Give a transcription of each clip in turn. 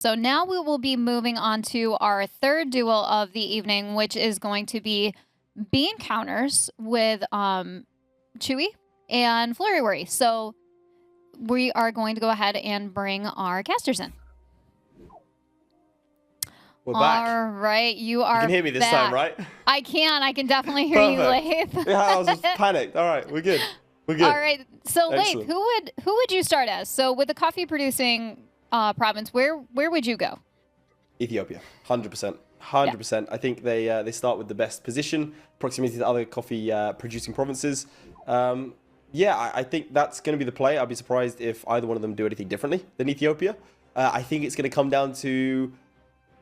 So now we will be moving on to our third duel of the evening, which is going to be bee encounters with Chewy and Florryworry. So we are going to go ahead and bring our casters in. We're back. All right, you are. You can hear me this back. time, right? I can. I can definitely hear you, Laith. Yeah, I was just panicked. All right, we're good. We're good. All right. So, Excellent. Laith, who would you start as? So, with the coffee producing province, where would you go? Ethiopia, 100%. 100%. I think they start with the best position, proximity to other coffee producing provinces. Yeah, I think that's going to be the play. I'd be surprised if either one of them do anything differently than Ethiopia. I think it's going to come down to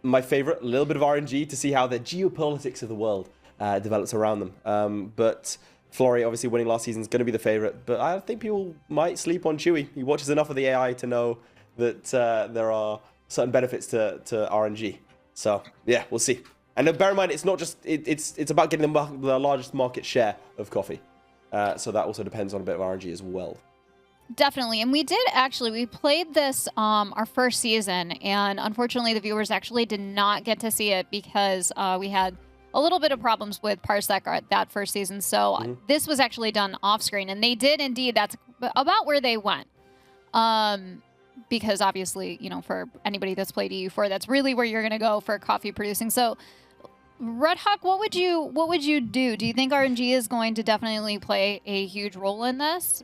my favorite, a little bit of RNG to see how the geopolitics of the world develops around them. But Flory, obviously winning last season, is going to be the favorite. But I think people might sleep on Chewy. He watches enough of the AI to know that there are certain benefits to RNG. So yeah, we'll see. And bear in mind, it's not just it's about getting the largest market share of coffee. So that also depends on a bit of RNG as well. Definitely. And we played this our first season, and unfortunately the viewers actually did not get to see it because we had a little bit of problems with Parsec that first season. So this was actually done off screen, and they did indeed. That's about where they went. Because obviously, you know, for anybody that's played EU4, that's really where you're going to go for coffee producing. So Red Hawk, what would you do? Do you think RNG is going to definitely play a huge role in this?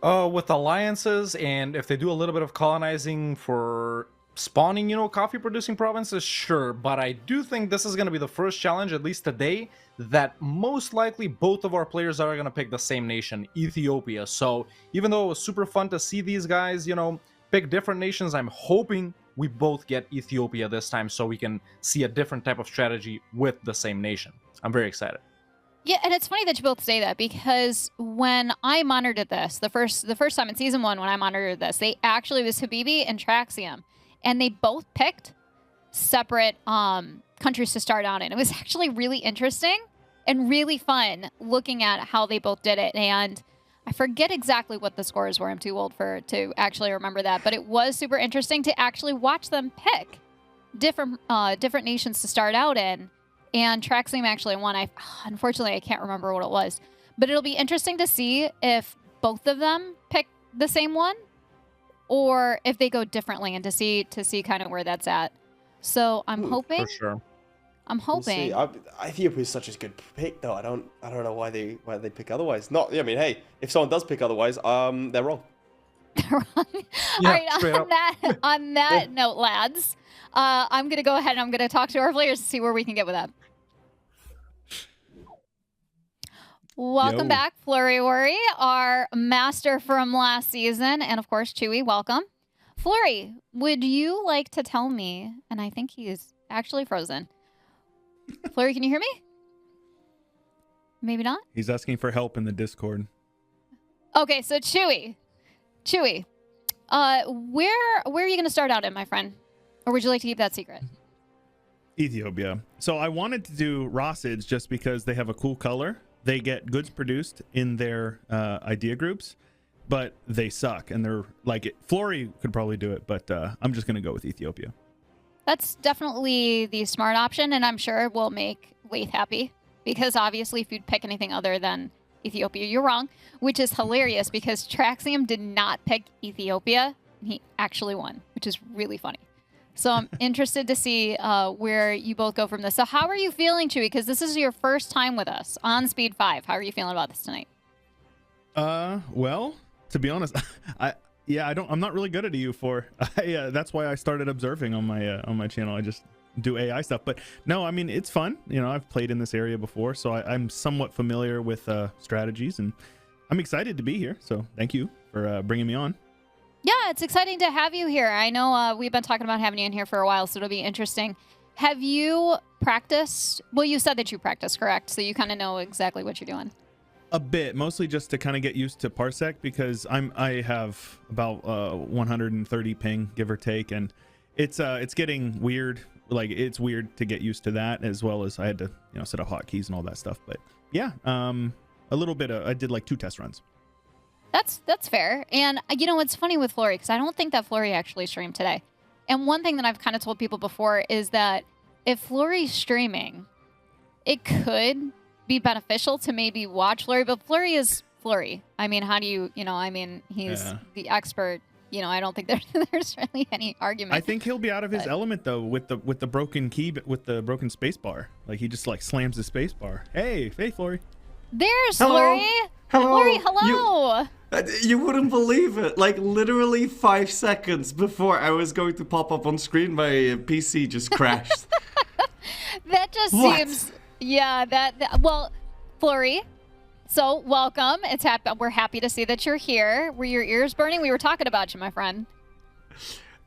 With alliances, and if they do a little bit of colonizing for spawning, you know, coffee producing provinces, sure. But I do think this is going to be the first challenge, at least today, that most likely both of our players are going to pick the same nation, Ethiopia. So even though it was super fun to see these guys, you know, pick different nations, I'm hoping we both get Ethiopia this time so we can see a different type of strategy with the same nation. I'm very excited. Yeah, and it's funny that you both say that, because when I monitored this, the first time in season 1 when I monitored this, they actually was Habibi and Traxium, and they both picked separate countries to start out in. It was actually really interesting and really fun looking at how they both did it. And I forget exactly what the scores were. I'm too old to actually remember that, but it was super interesting to actually watch them pick different nations to start out in. And Traxium actually won. Unfortunately, I can't remember what it was. But it'll be interesting to see if both of them pick the same one or if they go differently, and to see kind of where that's at. So I'm hoping. For sure. I'm hoping. We'll see. Ethiopia is such a good pick, though. I don't know why they pick otherwise. Not. I mean, hey, if someone does pick otherwise, they're wrong. They're wrong. Yeah, all right. On that note, lads, I'm gonna go ahead and I'm gonna talk to our players to see where we can get with that. Welcome back, Florryworry, our master from last season, and of course, Chewy, welcome. Flory, would you like to tell me, and I think he's actually frozen. Flory, can you hear me? Maybe not? He's asking for help in the Discord. Okay, so Chewy, where are you going to start out in, my friend? Or would you like to keep that secret? Ethiopia. So I wanted to do Rossids just because they have a cool color. They get goods produced in their idea groups, but they suck, and they're like it. Flory could probably do it, but I'm just going to go with Ethiopia. That's definitely the smart option, and I'm sure it will make Laith happy, because obviously if you'd pick anything other than Ethiopia, you're wrong, which is hilarious because Traxium did not pick Ethiopia, and he actually won, which is really funny. So I'm interested to see where you both go from this. So how are you feeling, Chewy? Because this is your first time with us on Speed 5. How are you feeling about this tonight? Well, to be honest, I'm not really good at EU4. That's why I started observing on my channel. I just do AI stuff. But no, I mean, it's fun. You know, I've played in this area before, so I'm somewhat familiar with strategies, and I'm excited to be here. So thank you for bringing me on. Yeah, it's exciting to have you here. I know we've been talking about having you in here for a while, so it'll be interesting. Have you practiced? Well, you said that you practiced, correct? So you kind of know exactly what you're doing. A bit, mostly just to kind of get used to Parsec, because I have about 130 ping, give or take, and it's getting weird. Like, it's weird to get used to that, as well as I had to, you know, set up hotkeys and all that stuff. But yeah, a little bit. I did like 2 test runs. That's fair. And you know what's funny with Flory, because I don't think that Flory actually streamed today. And one thing that I've kind of told people before is that if Flory's streaming, it could be beneficial to maybe watch Flory, but Flory is Flory. I mean, how do you know, I mean, he's the expert. You know, I don't think there's really any argument. I think he'll be out of his element though with the broken key, with the broken space bar. Like he just like slams the space bar. Hey, Flory. There's Hello. Flory. Hello. Flory, hello. You wouldn't believe it. Like literally 5 seconds before I was going to pop up on screen, my PC just crashed. That just What? seems, yeah. Well, Flory. So welcome. We're happy to see that you're here. Were your ears burning? We were talking about you, my friend.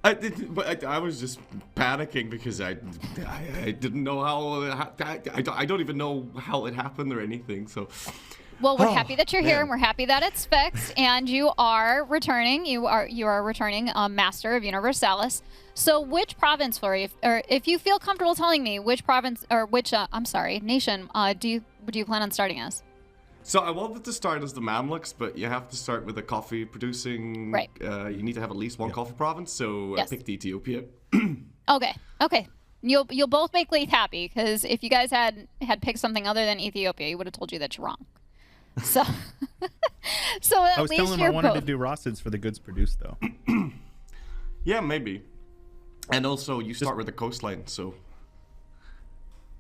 I was just panicking because I didn't know how. I don't even know how it happened or anything. So. Well, we're happy that you're here, man. and we're happy that it's fixed, and you are returning. You are returning Master of Universalis. So, which province, Flory, if you feel comfortable telling me which province or which nation do you plan on starting as? So I wanted to start as the Mamluks, but you have to start with a coffee producing. Right. You need to have at least one coffee province. So Yes. I picked Ethiopia. Okay. You'll both make Leith happy, because if you guys had picked something other than Ethiopia, he would have told you that you're wrong. So, at I was least telling him you're I wanted both. to do Rossids for the goods produced though. Yeah, maybe. And also, you start with the coastline, so you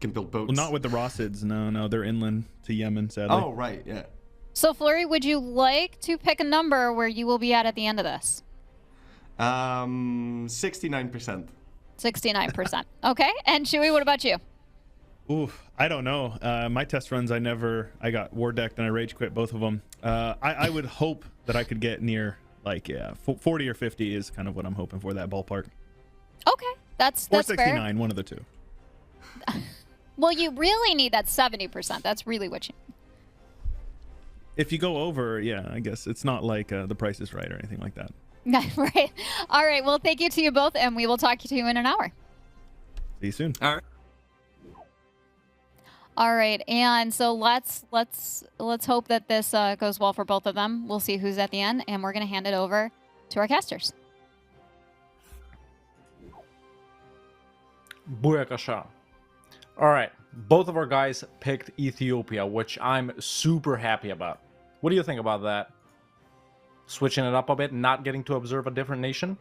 can build boats. Well, not with the Rossids. No, they're inland to Yemen, sadly. Oh, right, yeah. So, Flory, would you like to pick a number where you will be at the end of this? 69%. 69%. Okay. And Chewy, what about you? Ooh, I don't know. My test runs, I got war decked and I rage quit both of them. I would hope that I could get near 40 or 50 is kind of what I'm hoping for, that ballpark. Okay. That's Or fair. 69, one of the two. Well, you really need that 70%. That's really what you need. If you go over, yeah, I guess it's not like The Price is Right or anything like that. Right. All right. Well, thank you to you both, and we will talk to you in an hour. See you soon. All right. All right. And so let's hope that this goes well for both of them. We'll see who's at the end, and we're going to hand it over to our casters. Booyakasha. All right. Both of our guys picked Ethiopia, which I'm super happy about. What do you think about that? Switching it up a bit, not getting to observe a different nation?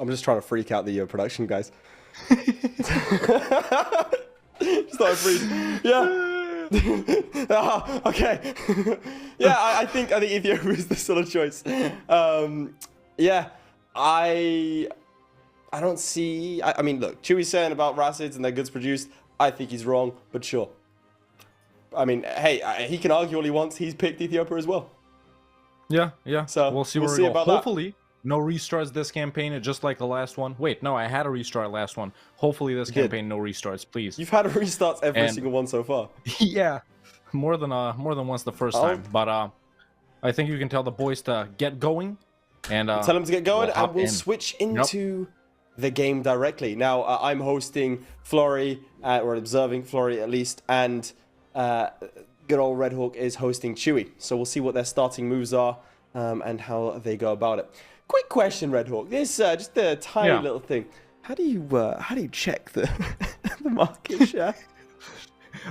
I'm just trying to freak out the production guys. Just thought I'd freak. Yeah. Okay. Yeah, I think Ethiopia is the sort of choice. Yeah, I don't see. I mean, look, Chewy's saying about Racids and their goods produced. I think he's wrong, but sure. I mean, hey, he can argue all he wants. He's picked Ethiopia as well. Yeah. So, we'll see we'll where see we go. about that. Hopefully, no restarts this campaign, just like the last one. Wait, no, I had a restart last one. Hopefully this You did. campaign, no restarts, please. You've had restarts every And- single one so far. Yeah, more than once the first time. But I think you can tell the boys to get going, and Tell them to get going, we'll and hop we'll in. switch into the game directly. Now, I'm hosting Flory, or observing Flory at least, and good old Red Hawk is hosting Chewy. So we'll see what their starting moves are and how they go about it. Quick question, Red Hawk. This just a tiny little thing. How do you check the the market share?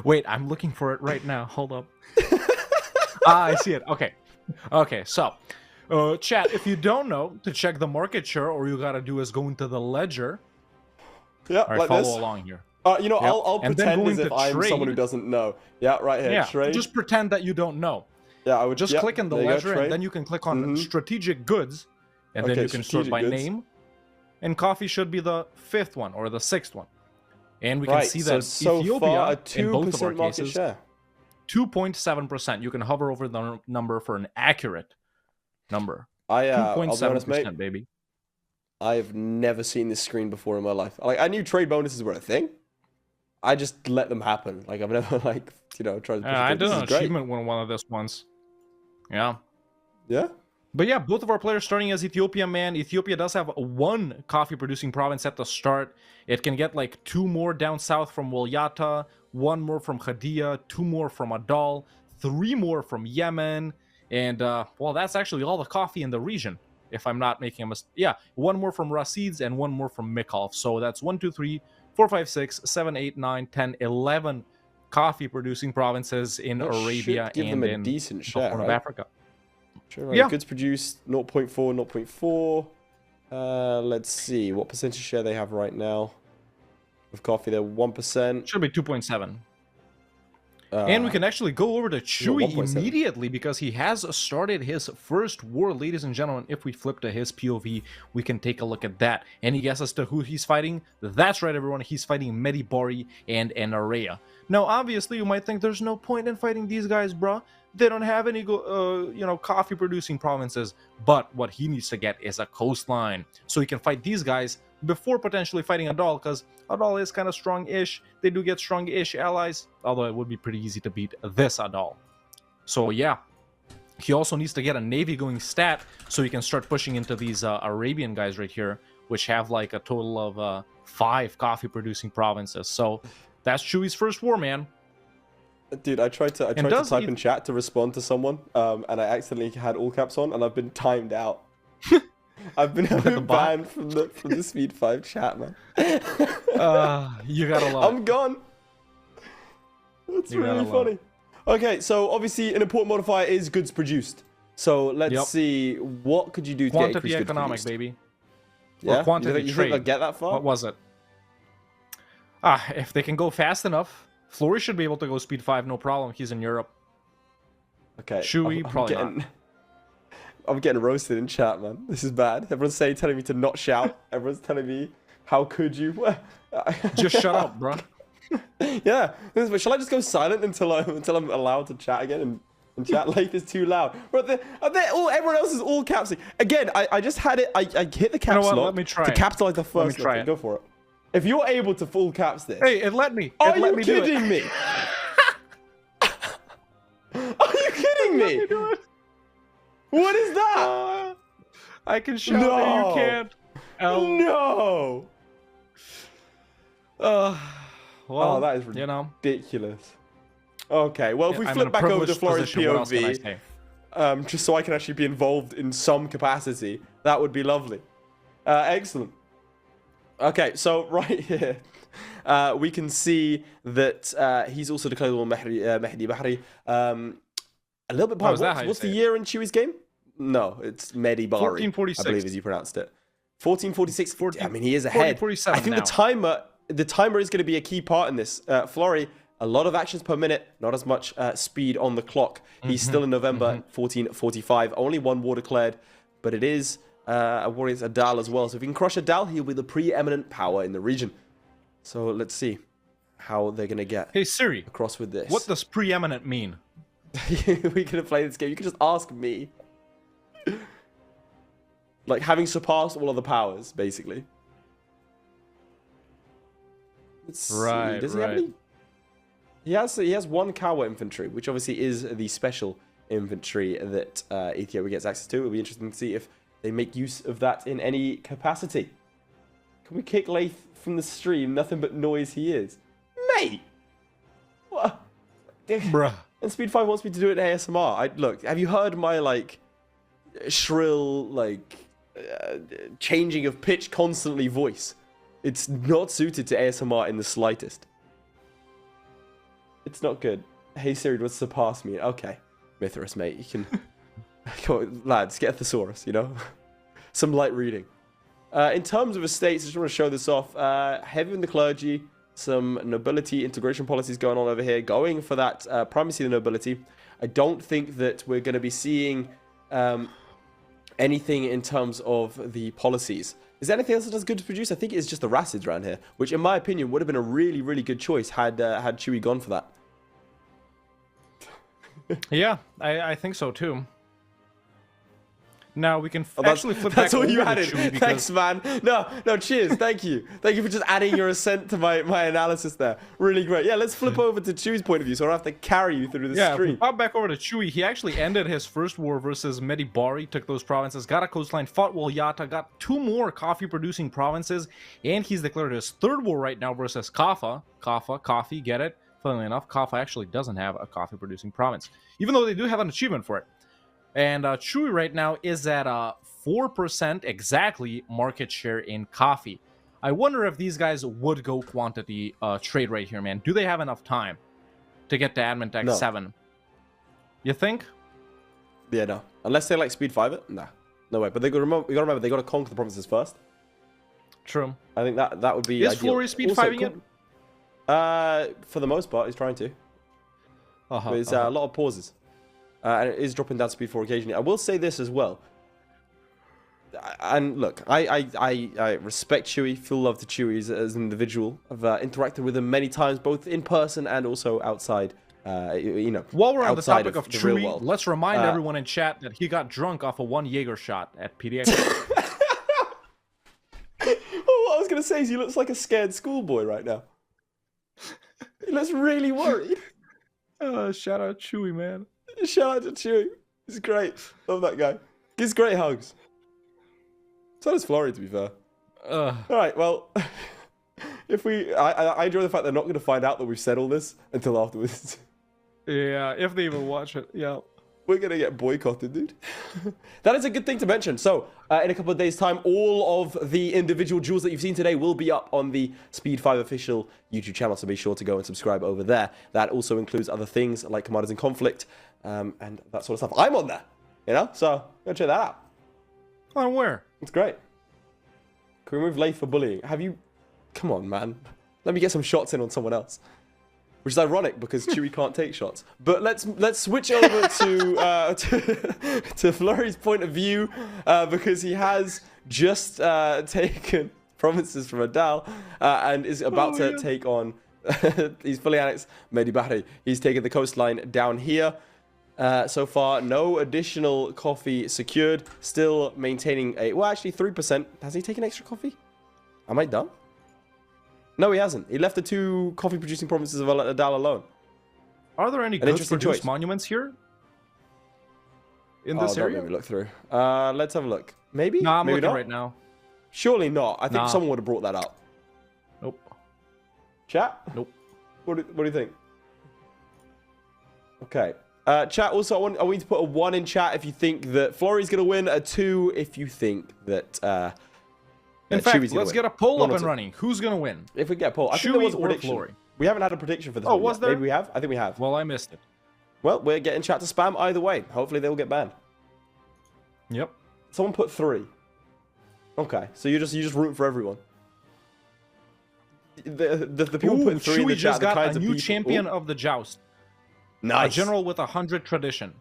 Wait, I'm looking for it right now. Hold up. I see it. Okay. So, chat, if you don't know to check the market share, all you gotta do is go into the ledger. Yeah, All right, like follow this. along here. You know, Yep. I'll And then pretend go as if into I'm someone who trade. doesn't know. Yeah, right here. Yeah, Trade. just pretend that you don't know. Yeah, I would Just click in the there you go, ledger, trade. and then you can click on strategic goods, and then Okay, you can sort strategic by goods. name. And coffee should be the 5th one or the 6th one. And we can Right, see so that so Ethiopia, far a in both of our 2% market cases, share. 2.7%. You can hover over the number for an accurate number. I'll be honest, mate. 2.7%, baby. I've never seen this screen before in my life. Like, I knew trade bonuses were a thing. I just let them happen. Like, I've never tried to push it I through. did This an is great. achievement win one of this once. Yeah. Yeah. But yeah, both of our players starting as Ethiopia, man. Ethiopia does have one coffee producing province at the start. It can get like 2 more down south from Walyata, 1 more from Hadia, 2 more from Adal, 3 more from Yemen, And, well, that's actually all the coffee in the region, if I'm not making a mistake. Yeah, one more from Rasids and one more from Mikov. So that's 1, 2, 3, 4, 5, 6, 7, 8, 9, 10, 11 coffee-producing provinces in That Arabia should give and them a in decent the share, Horn of right? Africa. Sure, right. Yeah. Goods produced 0.4, 0.4. Let's see what percentage share they have right now of coffee. They're 1%. Should be 2.7. And we can actually go over to Chewy 1.7. immediately because he has started his first war, ladies and gentlemen. If we flip to his POV, we can take a look at that. Any guess as to who he's fighting? That's right, everyone. He's fighting Medibari and Anarea. Now, obviously, you might think there's no point in fighting these guys, bruh. They don't have any, coffee-producing provinces. But what he needs to get is a coastline, so he can fight these guys before potentially fighting Adal, because Adal is kind of strong-ish. They do get strong-ish allies, although it would be pretty easy to beat this Adal. So yeah, he also needs to get a navy-going stat so he can start pushing into these Arabian guys right here, which have like a total of 5 coffee-producing provinces. So that's Chewy's first war, man. Dude, I tried to type in chat to respond to someone, and I accidentally had all caps on, and I've been timed out. I've been banned from the Speed 5 chat, man. You gotta love I'm gone. That's You really gotta funny. Okay, so obviously an important modifier is goods produced. So let's see, what could you do to get quantity increased goods economic, produced? baby. Yeah? Or quantity you think trade. they'll get that far? What was it? If they can go fast enough, Flory should be able to go speed 5, no problem. He's in Europe. Okay. Chewy, probably not. I'm getting roasted in chat, man. This is bad. Everyone's telling me to not shout. Everyone's telling me, how could you? Just shut up, bro. Yeah. Shall I just go silent until I'm allowed to chat again? And chat life is too loud. But everyone else is all capsing. Again, I just had it. I hit the caps lock Let me try to it. capitalize the first. Try it. Go for it. If you're able to full caps this. Hey, it let me. Are It let you me do it. kidding me? Are you kidding me? Let me do it. What is that? I can shout No. that you can't. No. Well, Oh, that is you know. ridiculous. Okay, well, if we I'm flip in a back over to privileged Flory's position, what else can I POV, say? just so I can actually be involved in some capacity, that would be lovely. Excellent. Okay, so right here, we can see that he's also declared war Mehdi Bahri. A little bit behind. What's the year in Chewy's game? No, it's Mehdi Bahri. 1446. I believe as you pronounced it. 1446. 14, I mean, he is ahead. 1447 I think now. the timer is going to be a key part in this. Flory, a lot of actions per minute, not as much speed on the clock. He's still in November 1445. Only one war declared, but it is a warrior's Adal as well. So if he can crush Adal, he'll be the preeminent power in the region. So let's see how they're going to get Hey Siri, across with this. what does preeminent mean? We could have played this game. You could just ask me. Like having surpassed all other powers, basically. Let's see. Right, Does he have any? He has one Kawa infantry, which obviously is the special infantry that Ethiopia gets access to. It'll be interesting to see if they make use of that in any capacity. Can we kick Lath from the stream? Nothing but noise he is. Mate! What? Bruh. And Speed 5 wants me to do it in ASMR. Look, have you heard my, like, shrill, like, changing of pitch constantly voice? It's not suited to ASMR in the slightest. It's not good. Hey Siri would surpass me. Okay. Mithras, mate. You can... Come on, lads, get a thesaurus, you know? Some light reading. In terms of estates, I just want to show this off. Heavy in the clergy. Some nobility integration policies going on over here, going for that primacy of the nobility. I don't think that we're going to be seeing anything in terms of the policies. Is there anything else that does good to produce? I think it's just the Rasids around here, which in my opinion would have been a really, really good choice had Chewy gone for that. Yeah, I think so too. Now we can actually flip that's back all you over to added. Chewy because... Thanks, man. No, cheers. Thank you. Thank you for just adding your assent to my analysis there. Really great. Yeah, let's flip over to Chewy's point of view, so I don't have to carry you through the Yeah, if we stream. pop back over to Chewy, he actually ended his first war versus Medibari, took those provinces, got a coastline, fought Walyata, got 2 more coffee-producing provinces, and he's declared his third war right now versus Kaffa. Coffee, get it? Funnily enough, Kaffa actually doesn't have a coffee-producing province, even though they do have an achievement for it. And Chewy right now is at 4% exactly market share in coffee. I wonder if these guys would go quantity trade right here, man. Do they have enough time to get to admin tech 7? You think? Yeah, no. Unless they like speed 5 it, nah, no way. But we gotta remember they gotta conquer the provinces first. True. I think that would be Is ideal. Flory speed 5ing it? For the most part, he's trying to. But it's a lot of pauses. And it is dropping down speed 4 occasionally. I will say this as well. And look, I respect Chewy, feel love to Chewy as an individual. I've interacted with him many times, both in person and also outside. You know, while we're on the outside topic of the real Chewy, world. let's remind everyone in chat that he got drunk off of 1 Jaeger shot at PDX. Oh, what I was gonna say is he looks like a scared schoolboy right now. He looks really worried. Shout out Chewy, man. Shout out to Chewy. He's great. Love that guy. Gives great hugs. So does Flory, to be fair. All right, well, I enjoy the fact they're not going to find out that we've said all this until afterwards. Yeah, if they even watch it, yeah. We're going to get boycotted, dude. That is a good thing to mention. So, in a couple of days' time, all of the individual duels that you've seen today will be up on the Speed 5 official YouTube channel, so be sure to go and subscribe over there. That also includes other things like Commanders in Conflict and that sort of stuff. I'm on there, you know? So, go check that out. On where? It's great. Can we remove Leif for bullying? Have you... Come on, man. Let me get some shots in on someone else. Which is ironic because Chewy can't take shots. But let's switch over to Flory's point of view because he has just taken provinces from Adal and is about to take on... he's fully annexed Medibari. He's taken the coastline down here. So far, no additional coffee secured. Still maintaining a... Well, actually, 3%. Has he taken extra coffee? Am I done? No, he hasn't. He left the 2 coffee-producing provinces of Adal alone. Are there any good produced monuments here? In this area? Don't make me look through. Let's have a look. Maybe? Nah, I'm Maybe looking not? right now. Surely not. I think someone would have brought that up. Nope. Chat? Nope. What do you think? Okay. Chat, also, I want you to put a 1 in chat if you think that Flory's going to win, a 2 if you think that... in fact, Chewy's let's get a poll up and running. Who's going to win? If we get a poll. I think Chewy there was a or prediction. Flory? We haven't had a prediction for this Oh, one was yet. there? Maybe we have? I think we have. Well, I missed it. Well, we're getting chat to spam either way. Hopefully they will get banned. Yep. Someone put 3. Okay, so you're just rooting for everyone. The people putting 3 in the Chewy chat, just the got kinds a of new people... champion of the joust. Nice. A general with 100 tradition.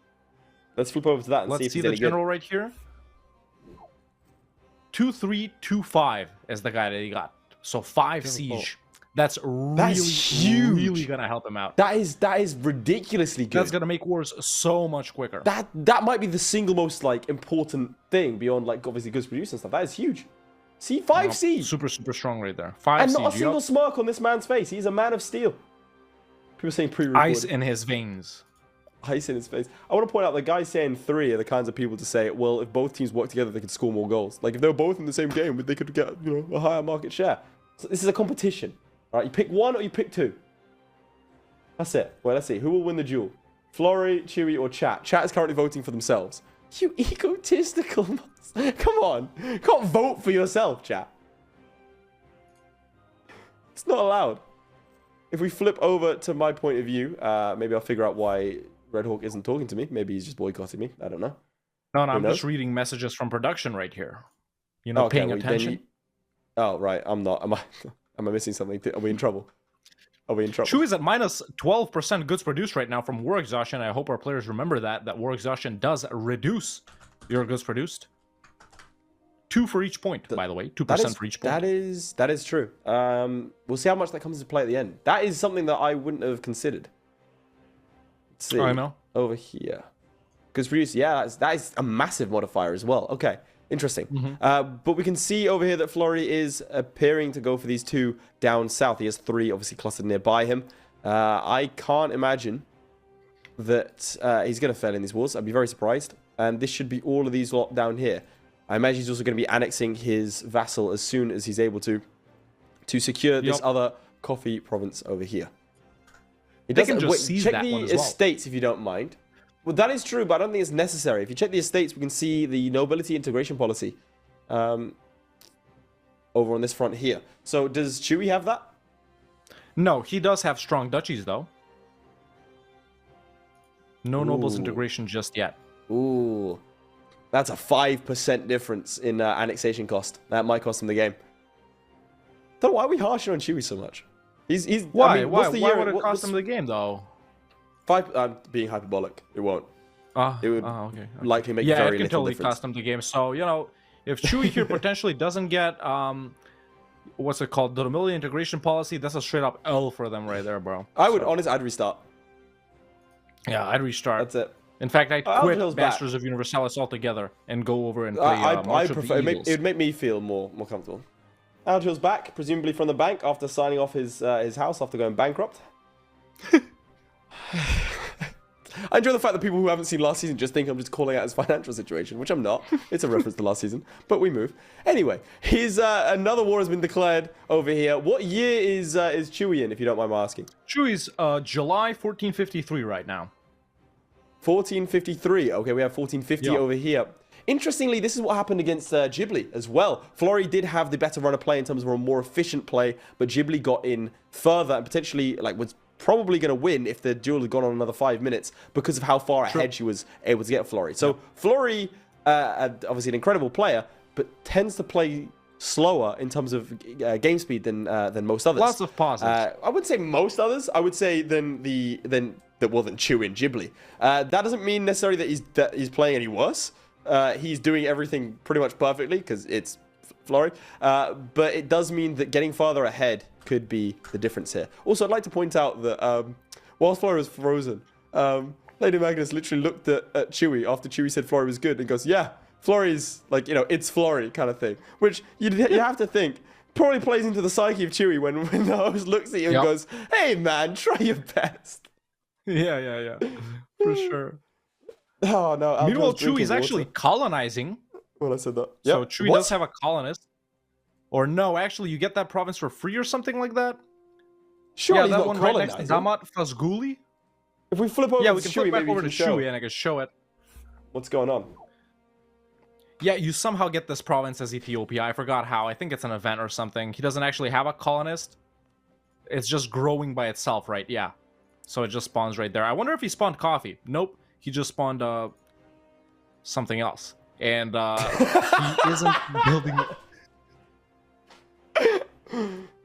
Let's flip over to that and Let's see if see he's the any general good. right here. 2325 is the guy that he got. So 5 siege. That's huge. really gonna help him out. That is ridiculously good. That's gonna make wars so much quicker. That might be the single most like important thing beyond like obviously goods produced and stuff. That is huge. See, 5 siege. Super strong right there. 5 and siege. not a single smirk on this man's face. He's a man of steel. People saying pre-recorded. Ice in his veins. Ice in his face. I want to point out the guys saying 3 are the kinds of people to say, well, if both teams work together, they could score more goals. Like if they were both in the same game, they could get a higher market share. So this is a competition. All right, you pick 1 or you pick 2. That's it. Well, let's see. Who will win the duel? Flory, Chewy, or Chat? Chat is currently voting for themselves. You egotistical Come on. You can't vote for yourself, Chat. It's not allowed. If we flip over to my point of view, maybe I'll figure out why Red Hawk isn't talking to me. Maybe he's just boycotting me. I don't know. No, I'm just reading messages from production right here. Okay, paying attention. Oh, right. I'm not. Am I missing something? Are we in trouble? Are we in trouble? Chewy is at minus 12% goods produced right now from war exhaustion. I hope our players remember that war exhaustion does reduce your goods produced. 2 for each point, by the way. 2% for each point. That is true. We'll see how much that comes into play at the end. That is something that I wouldn't have considered. Let's see. I know. Over here. Goods produced. Yeah, that is a massive modifier as well. Okay. Interesting. But we can see over here that Flory is appearing to go for these 2 down south. He has 3 obviously clustered nearby him. I can't imagine that he's going to fail in these wars. I'd be very surprised. And this should be all of these lot down here. I imagine he's also going to be annexing his vassal as soon as he's able to secure this other coffee province over here. They can just seize check that the one as well. estates if you don't mind. Well, that is true, but I don't think it's necessary. If you check the estates, we can see the nobility integration policy over on this front here. So does Chewy have that? No, he does have strong duchies, though. No nobles Ooh. integration just yet. Ooh. That's a 5% difference in annexation cost. That might cost him the game. Then why are we harshing on Chewy so much? He's Why? I mean, Why? what's the Why year, would it cost him the game, though? I'm being hyperbolic. It won't. It would okay. likely make Yeah, very it can little totally difference. cost him the game. So, you know, if Chewy here potentially doesn't get, what's it called? The nobility integration policy, that's a straight up L for them right there, bro. I would, honestly, I'd restart. Yeah, I'd restart. That's it. In fact, I'd quit Algil's back. Masters of Universalis altogether and go over and play I March of prefer. the It Eagles. would make me feel more comfortable. Algil's back, presumably from the bank after signing off his house after going bankrupt. I enjoy the fact that people who haven't seen last season just think I'm just calling out his financial situation, which I'm not. It's a reference to last season, but we move. Anyway, his another war has been declared over here. What year is Chewy in, if you don't mind my asking? Chewy's July 1453 right now. 1453. Okay, we have 1450 Yeah. over here. Interestingly, this is what happened against Ghibli as well. Flory did have the better run of play in terms of a more efficient play, but Ghibli got in further and potentially was probably going to win if the duel had gone on another 5 minutes because of how far ahead she was able to get Flory. So Flory, obviously an incredible player, but tends to play slower in terms of game speed than most others. Lots of pauses. I wouldn't say most others. I would say than Chewy and Ghibli. That doesn't mean necessarily that he's playing any worse. He's doing everything pretty much perfectly because it's Flory. But it does mean that getting farther ahead could be the difference here. Also, I'd like to point out that whilst Flory was frozen, Lady Magnus literally looked at Chewy after Chewy said Flory was good and goes, yeah, Flory's it's Flory kind of thing. Which you have to think probably plays into the psyche of Chewy when the host looks at you and goes, hey man, try your best. Yeah. For sure. Oh no. Meanwhile, Chewy's actually colonizing. Well, I said that. So Yep. Chewy does have a colonist. Or no, actually, you get that province for free or something like that? Sure, yeah, he's that not one right next to colonizing. Damat Fazguli. If we flip over Yeah, to we can Chewy, flip back maybe over we to can show Chewy and I can show it. what's going on. Yeah, you somehow get this province as Ethiopia. I forgot how. I think it's an event or something. He doesn't actually have a colonist. It's just growing by itself, right? Yeah. So it just spawns right there. I wonder if he spawned coffee. Nope. He just spawned something else. And he isn't building...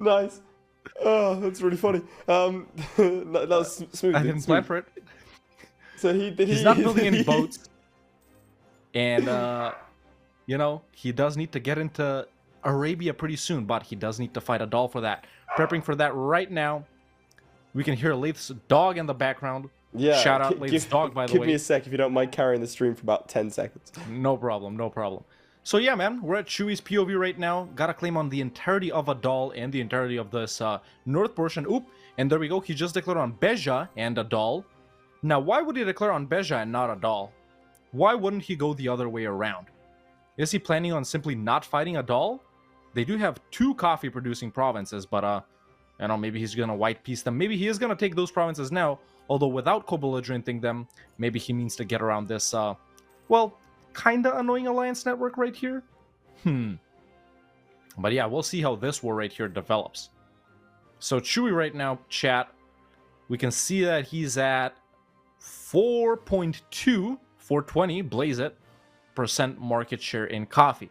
Nice. Oh, that's really funny. That was smooth. I didn't plan for it. So He's not building any boats. And, he does need to get into Arabia pretty soon, but he does need to fight a doll for that. Prepping for that right now. We can hear Lath's dog in the background. Yeah. Shout out Lath's dog, by the way. Give me a sec if you don't mind carrying the stream for about 10 seconds. No problem, no problem. So yeah, man, we're at Chewy's POV right now. Got a claim on the entirety of a doll and the entirety of this north portion. Oop, and there we go. He just declared on Beja and a doll. Now, why would he declare on Beja and not a doll? Why wouldn't he go the other way around? Is he planning on simply not fighting a doll? They do have 2 coffee-producing provinces, but, maybe he's going to white piece them. Maybe he is going to take those provinces now, although without co-belligerenting them, maybe he means to get around this, kinda annoying alliance network right here. But yeah, we'll see how this war right here develops. So Chewy right now, chat, we can see that he's at 4.2, 420, blaze it, % market share in coffee.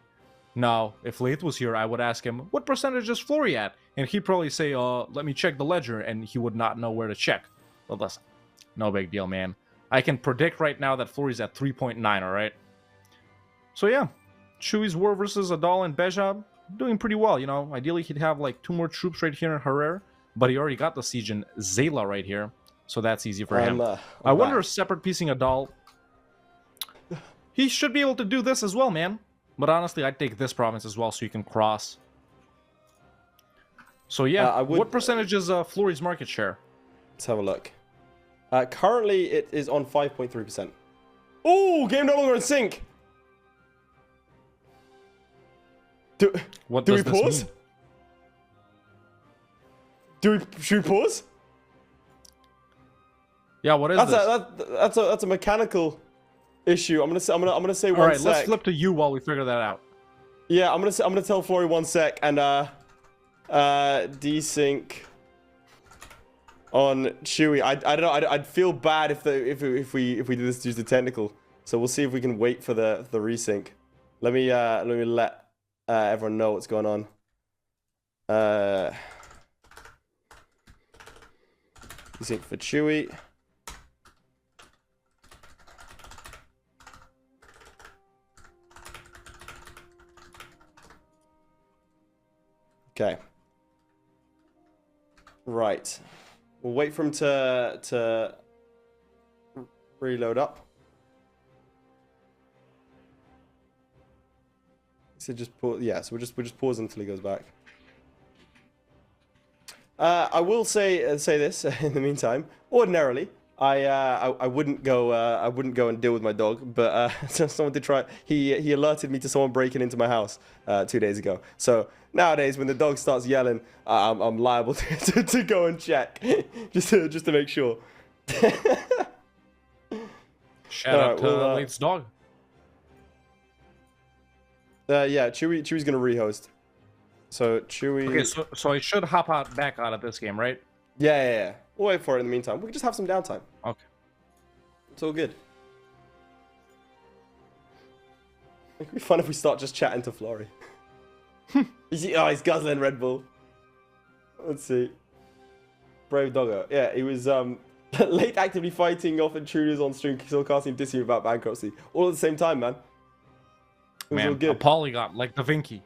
Now, if Lath was here, I would ask him, what percentage is Flory at? And he'd probably say, let me check the ledger, and he would not know where to check. But listen, no big deal, man. I can predict right now that Flory's at 3.9, alright? So yeah, Chewy's war versus Adal and Beja, doing pretty well, Ideally, he'd have like 2 more troops right here in Harar, but he already got the siege in Zayla right here, so that's easy for him. I wonder if separate piecing Adal, he should be able to do this as well, man. But honestly, I'd take this province as well so you can cross. So yeah, what percentage is Flory's market share? Let's have a look. Currently, it is on 5.3%. Oh, game no longer in sync. Do we pause? Should we pause? Yeah, what is this? That's a mechanical issue. I'm gonna say All one right, sec. let's flip to you while we figure that out. Yeah, I'm gonna tell Flory 1 sec and desync on Chewy. I don't know. I'd feel bad if we do this due to technical. So we'll see if we can wait for the resync. Let me let everyone know what's going on. Desync for Chewy. Okay. Right. We'll wait for him to reload up. So just pause. Yeah. So we'll just pause until he goes back. I will say this in the meantime. Ordinarily, I wouldn't go and deal with my dog, but someone did try. He alerted me to someone breaking into my house 2 days ago. So nowadays, when the dog starts yelling, I'm liable to go and check just to make sure. Shout out to Late's dog. Yeah, Chewy's gonna rehost. So Chewy. Okay, so I should hop back out of this game, right? Yeah. We'll wait for it in the meantime. We can just have some downtime. Okay. It's all good. It'd be fun if we start just chatting to Flory. He's guzzling Red Bull. Let's see. Brave doggo. Yeah, he was late actively fighting off intruders on stream, still casting dissing about bankruptcy. All at the same time, man. It was all good. A polygon, like Da Vinci.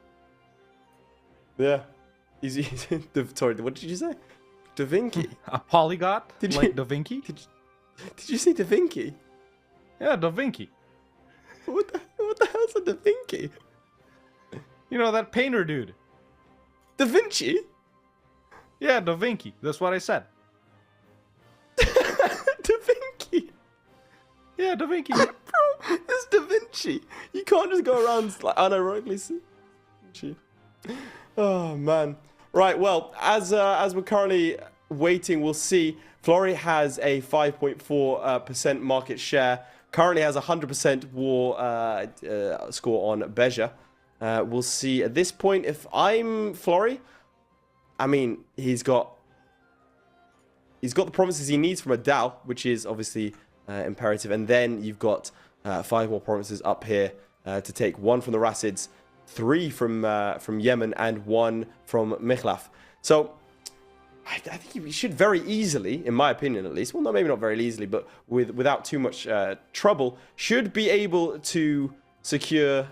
Yeah. Sorry, what did you say? Da Vinci? A polygot? Like Da Vinci? Did you say Da Vinci? Yeah, Da Vinci. What the hell's a Da Vinci? You know, that painter dude. Da Vinci? Yeah, Da Vinci. That's what I said. Da Vinci? Yeah, Da Vinci. Bro, it's Da Vinci. You can't just go around like unironically saying Vinci. Oh man. Right, well, as we're currently waiting, we'll see. Flory has a 5.4% market share. Currently has a 100% war score on Beja. We'll see at this point if I'm Flory. I mean, he's got the provinces he needs from a Duel, which is obviously imperative, and then you've got 5 more provinces up here to take. 1 from the Rassids, 3 from Yemen, and 1 from Michlaf. So I think you should very easily, in my opinion at least, well, no, maybe not very easily, but without too much trouble, should be able to secure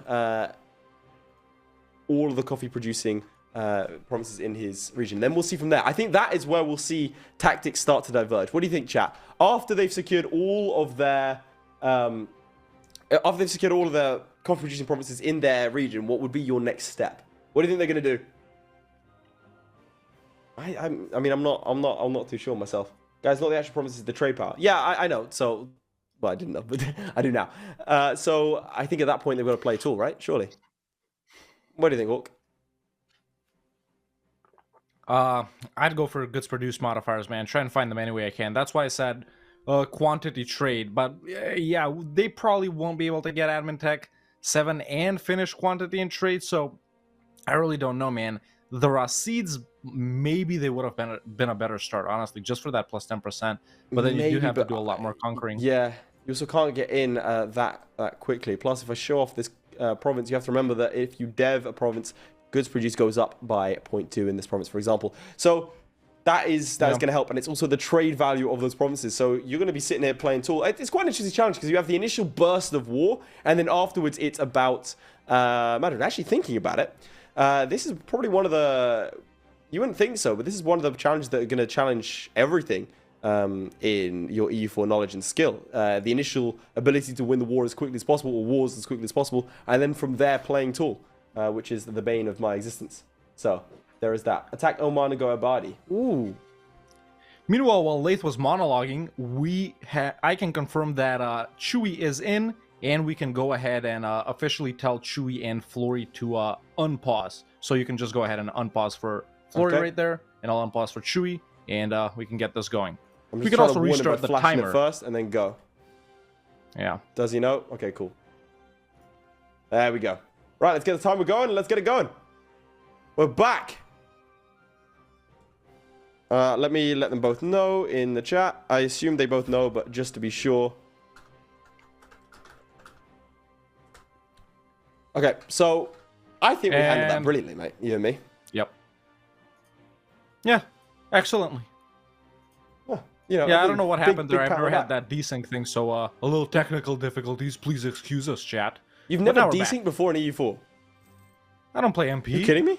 all of the coffee producing provinces in his region. Then we'll see from there. I think that is where we'll see tactics start to diverge. What do you think, chat? After they've secured all of their coffee producing provinces in their region, what would be your next step? What do you think they're going to do? I mean, I'm not too sure myself. Guys, not the actual provinces, the trade power. Yeah, I know. So, well, I didn't know, but I do now. So I think at that point they've got to play Tool, right? Surely. What do you think, Hawk? I'd go for goods produced modifiers, man. Try and find them any way I can. That's why I said quantity trade. But yeah, they probably won't be able to get admin tech 7 and finish quantity and trade. So I really don't know, man. The Rassids, maybe they would have been a better start, honestly, just for that plus 10%. But then you do have to do a lot more conquering. Yeah, you also can't get in that quickly. Plus, if I show off this province, you have to remember that if you dev a province, goods produced goes up by 0.2 in this province, for example. So that is going to help, and it's also the trade value of those provinces. So you're going to be sitting here playing Tool. It's quite an interesting challenge because you have the initial burst of war, and then afterwards it's about actually thinking about it. This is probably one of the, you wouldn't think so, but this is one of the challenges that are going to challenge everything in your EU4 knowledge and skill. The initial ability to win the war as quickly as possible, or wars as quickly as possible, and then from there playing Tool, which is the bane of my existence. So there is that. Attack Oman and go Abadi. Ooh. Meanwhile, while Lath was monologuing, I can confirm that Chewy is in, and we can go ahead and officially tell Chewy and Flory to unpause. So you can just go ahead and unpause for Flory right there, and I'll unpause for Chewy, and we can get this going. I'm We just could trying also to warn him by restart the flashing it timer. first and then go. Yeah. Does he know? Okay, cool. There we go. Right, let's get the timer going. Let's get it going. We're back. Let me let them both know in the chat. I assume they both know, but just to be sure. Okay, so I think we handled that brilliantly, mate. You and me. Yep. Yeah, excellently. You know, Yeah, I don't know what happened there. I've power never back. had that desync thing, so a little technical difficulties. Please excuse us, chat. You've But never now we're desynced before in EU4? I don't play MP. You kidding me?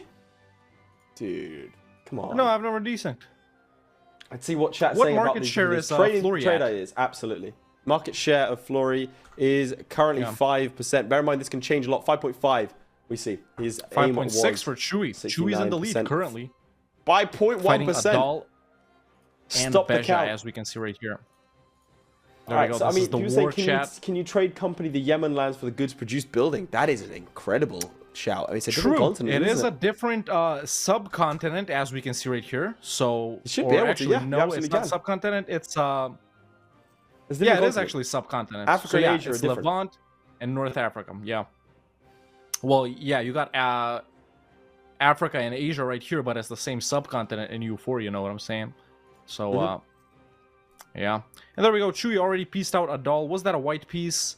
Dude, come on. No, I've never desynced. Let's see what chat's What saying about market these share these is trade Flory trade at? ideas. Absolutely. Market share of Flory is currently 5%. Bear in mind, this can change a lot. 5.5, we see. His aim 5.6 was for Chewy. Chewy's in the lead 69%. currently. By Fighting 0.1%. Adal and Stop the Beja, count. as we can see right here. There Alright, we go. so This I mean, is the people say, war chat. can you trade company the Yemen lands for the goods produced building? That is an incredible shout. I mean, it's a different True, continent, it is isn't a different subcontinent, as we can see right here. So, You should or be able to, actually, yeah, you no, it's absolutely not can. subcontinent. It's It's a yeah, different it is continent. actually subcontinent. Africa so and yeah, Asia are it's different. Levant and North Africa. Yeah. Well, yeah, you got Africa and Asia right here, but it's the same subcontinent in U4. You know what I'm saying? So, yeah. And there we go. Chewy already pieced out a doll. Was that a white piece?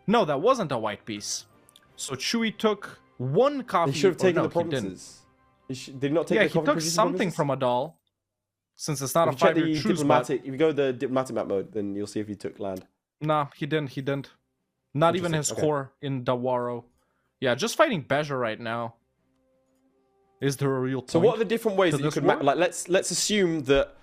No, that wasn't a white piece. So Chewy took one copy. He should have or taken no, the he didn't. provinces. Did he not take Yeah, the he coffee took producing something provinces? from a doll. Since it's not If a you check 5-year the truce, but... diplomatic, if you go the diplomatic map mode, then you'll see if he took land. Nah, he didn't. He didn't. Not even his Interesting, okay. core in Dawaro. Yeah, just fighting Beja right now. Is there a real point? So what are the different ways to that you this could war? like? Let's assume that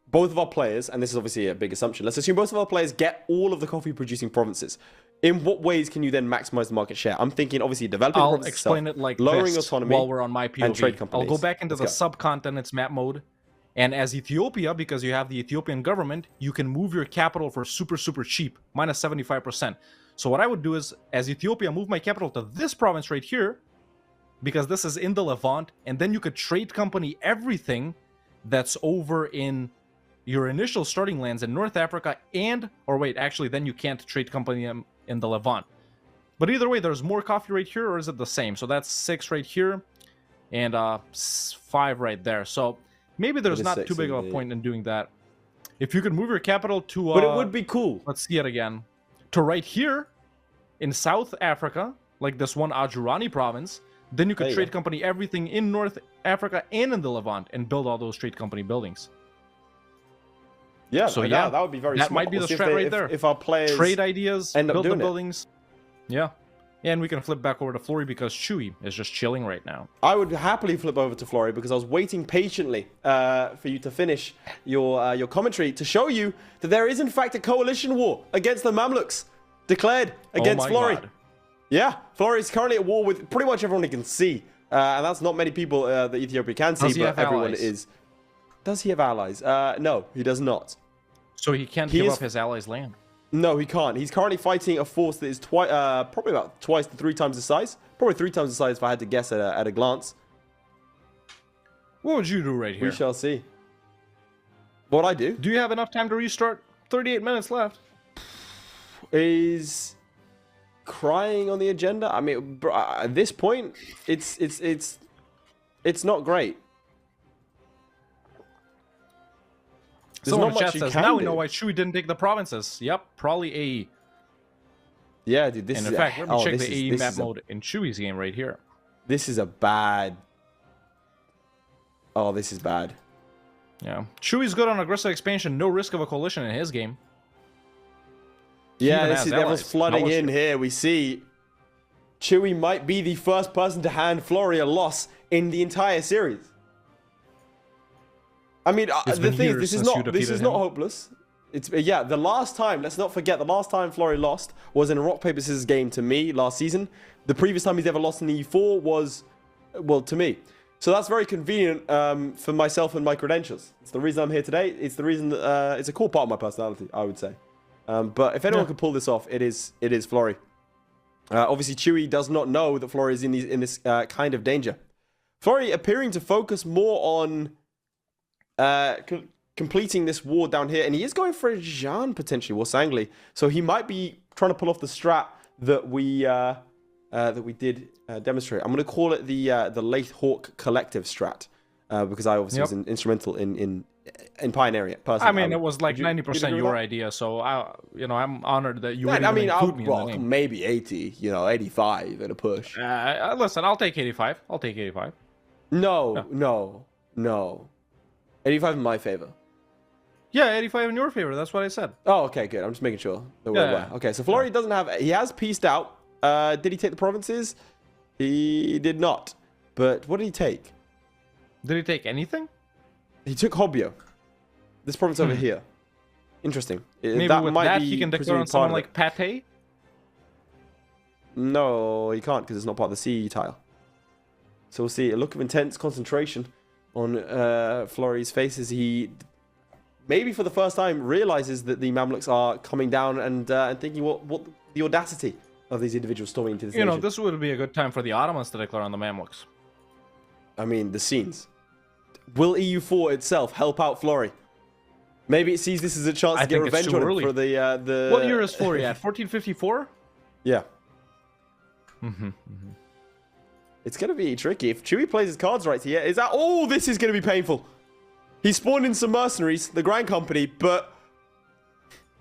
both of our players, and this is obviously a big assumption. Let's assume both of our players get all of the coffee producing provinces. In what ways can you then maximize the market share? I'm thinking obviously developing the I'll provinces explain itself, it like lowering this autonomy while we're on my POV. and trade I'll companies. go back into Let's the go. subcontinents map mode. And as Ethiopia, because you have the Ethiopian government, you can move your capital for super, super cheap, minus 75%. So what I would do is, as Ethiopia, move my capital to this province right here, because this is in the Levant, and then you could trade company everything that's over in your initial starting lands in North Africa and, or wait, actually, then you can't trade company in the Levant. But either way, there's more coffee right here, or is it the same? So that's 6 right here, and 5 right there. So maybe there's is not 6 too big of a indeed. point in doing that. If you could move your capital to... But it would be cool. Let's see it again. To right here, in South Africa, like this one Ajurani province, then you could There you trade go. company everything in North Africa and in the Levant and build all those trade company buildings. Yeah, So so yeah, that would be very that smart. might be We'll the see if strat they- right if- there. If our players Trade ideas, end up build the doing it. buildings. Yeah. And we can flip back over to Flory because Chewy is just chilling right now. I would happily flip over to Flory because I was waiting patiently for you to finish your commentary to show you that there is in fact a coalition war against the Mamluks declared against Oh my Flory. God. Yeah, Flory is currently at war with pretty much everyone he can see, and that's not many people that Ethiopia can see, Does he but have everyone allies? is. Does he have allies? No, he does not. So he can't He give is- up his allies' land. No, he can't. He's currently fighting a force that is probably about twice to 3 times the size. Probably 3 times the size if I had to guess at a glance. What would you do right here? We shall see. What I do Do you have enough time to restart? 38 minutes left. is crying on the agenda. I mean, at this point, it's not great. There's Someone not in chat much you says, can now we do. know why Chewy didn't take the provinces. Yep, probably AE. Yeah, dude, this And is in fact, let me check this the is- AE this map is a- mode in Chewy's game right here. This is a bad. Oh, this is bad. Yeah. Chewy's good on aggressive expansion, no risk of a coalition in his game. Yeah, even this has is everyone's allies. flooding How in is here. We see Chewy might be the first person to hand Flory a loss in the entire series. I mean, It's the been thing is, years this is since you not defeated him. hopeless. It's yeah, the last time. Let's not forget the last time Flory lost was in a rock paper scissors game to me last season. The previous time he's ever lost in the E4 was, well, to me. So that's very convenient for myself and my credentials. It's the reason I'm here today. It's the reason that it's a core part of my personality, I would say. But if anyone Yeah. can pull this off, it is Flory. Obviously, Chewy does not know that Flory is in this kind of danger. Flory appearing to focus more on completing this war down here, and he is going for a Jean potentially, or Sangli. So he might be trying to pull off the strat that we did demonstrate. I'm going to call it the Lathe Hawk Collective strat because I obviously was instrumental in pioneering it personally. I mean, it was like 90% your idea, so I'm honored that you would even include me in the name. Maybe 80, 85 at a push. Listen, I'll take 85. I'll take 85. No. 85 in my favor. Yeah, 85 in your favor. That's what I said. Oh, okay, good. I'm just making sure that we're aware. Okay, so Flory doesn't have... He has pieced out. Did he take the provinces? He did not. But what did he take? Did he take anything? He took Hobbio. This province over here. Interesting. Maybe that with might that be he can declare on someone like Pate? No, he can't because it's not part of the C tile. So we'll see a look of intense concentration on Flory's face as he... maybe for the first time realizes that the Mamluks are coming down and thinking what the audacity of these individuals storming into this nation. This would be a good time for the Ottomans to declare on the Mamluks. I mean, the scenes. Will EU4 itself help out Flory? Maybe it sees this as a chance to get revenge on him for the... What year is Flory at? 1454? Yeah. It's going to be tricky. If Chewy plays his cards right here, is that... Oh, this is going to be painful. He spawned in some mercenaries, the Grand Company, but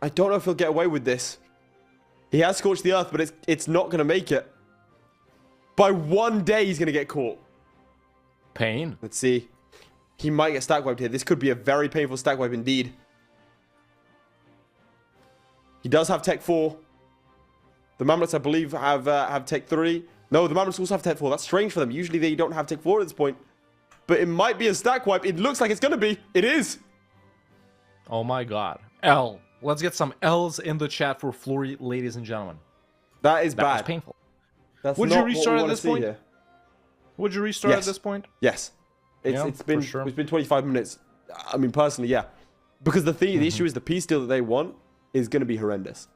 I don't know if he'll get away with this. He has scorched the earth, but it's not going to make it. By one day, he's going to get caught. Pain. Let's see. He might get stack wiped here. This could be a very painful stack wipe indeed. He does have Tech 4. The Mamluks, I believe, have Tech 3. No, the Mamluks also have Tech 4. That's strange for them. Usually, they don't have Tech 4 at this point. But it might be a stack wipe. It looks like it's going to be. It is. Oh my god. L. Let's get some L's in the chat for Flory, ladies and gentlemen. That is bad. That was painful. That's Would you restart at this point? Here. Would you restart at this point? Yes. It's been 25 minutes. I mean, personally, yeah. Because the issue is the peace deal that they want is going to be horrendous.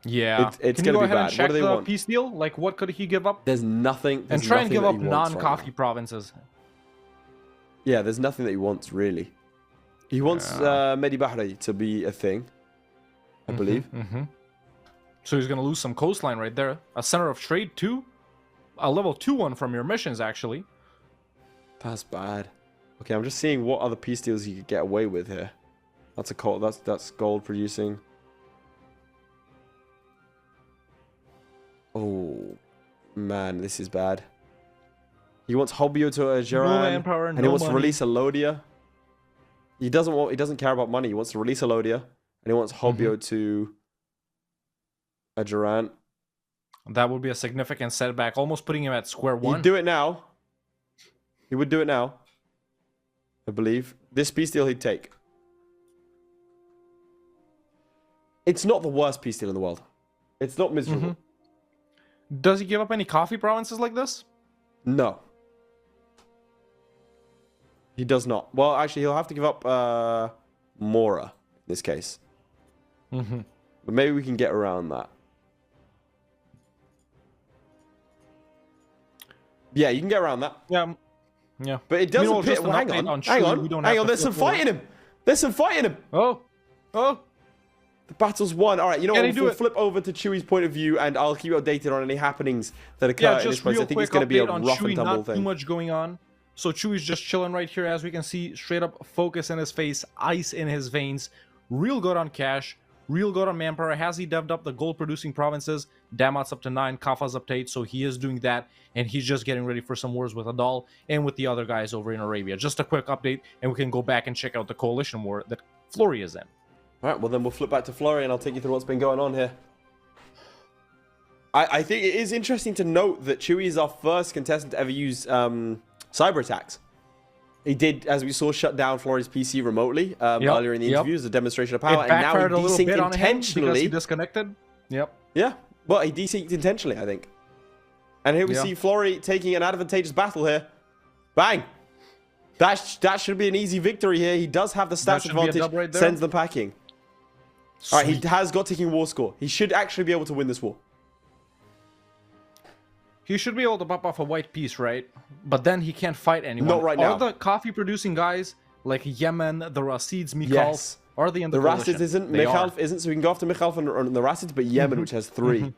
Yeah. It's Can you going to go be ahead bad. and check What do they the want? peace deal? Like, what could he give up? There's nothing. And try and give up non-coffee provinces. Yeah, there's nothing that he wants, really. He wants Medi Bahri to be a thing, I believe. So he's going to lose some coastline right there. A center of trade, too. A level 2-1 from your missions, actually. That's bad. Okay, I'm just seeing what other peace deals you could get away with here. That's that's gold producing. Oh, man, this is bad. He wants Hobbio to Geran, and he wants to release Alodia. He doesn't care about money. He wants to release Alodia, and he wants Hobbio to Geran. That would be a significant setback, almost putting him at square one. He'd do it now. He would do it now, I believe. This peace deal he'd take. It's not the worst peace deal in the world. It's not miserable. Does he give up any coffee provinces like this? No. He does not. Well, actually, he'll have to give up Mora in this case. But maybe we can get around that. Yeah, you can get around that. Yeah. But it doesn't pit. Well, hang on. There's some fight in him. There's some fight in him. Oh. The battle's won. All right, you know what? We'll flip over to Chewy's point of view, and I'll keep you updated on any happenings that occur in this place. I think it's going to be a rough and tumble thing. Not too much going on. So Chewy's just chilling right here, as we can see. Straight up focus in his face, ice in his veins. Real good on cash. Real good on manpower. Has he devved up the gold-producing provinces? Damat's up to 9, Kafa's up to 8, so he is doing that, and he's just getting ready for some wars with Adal and with the other guys over in Arabia. Just a quick update, and we can go back and check out the coalition war that Flory is in. All right, well then we'll flip back to Flory, and I'll take you through what's been going on here. I think it is interesting to note that Chewy is our first contestant to ever use cyber attacks. He did, as we saw, shut down Flory's PC remotely earlier in the interview as a demonstration of power, and now he desynced intentionally. Because he disconnected. Yeah, well, he desynced intentionally, I think. And here we see Flory taking an advantageous battle here. Bang! That should be an easy victory here. He does have the stats advantage, right, sends them packing. All right, he has got ticking war score. He should actually be able to win this war. He should be able to pop off a white piece, right? But then he can't fight anyone. Not right now. All the coffee-producing guys, like Yemen, the Rasids, Mikhail, Yes. are they in the The coalition? Rasids isn't, They Mikhail are. isn't, so we can go after Mikhail on the Rasids, but Yemen, which has 3,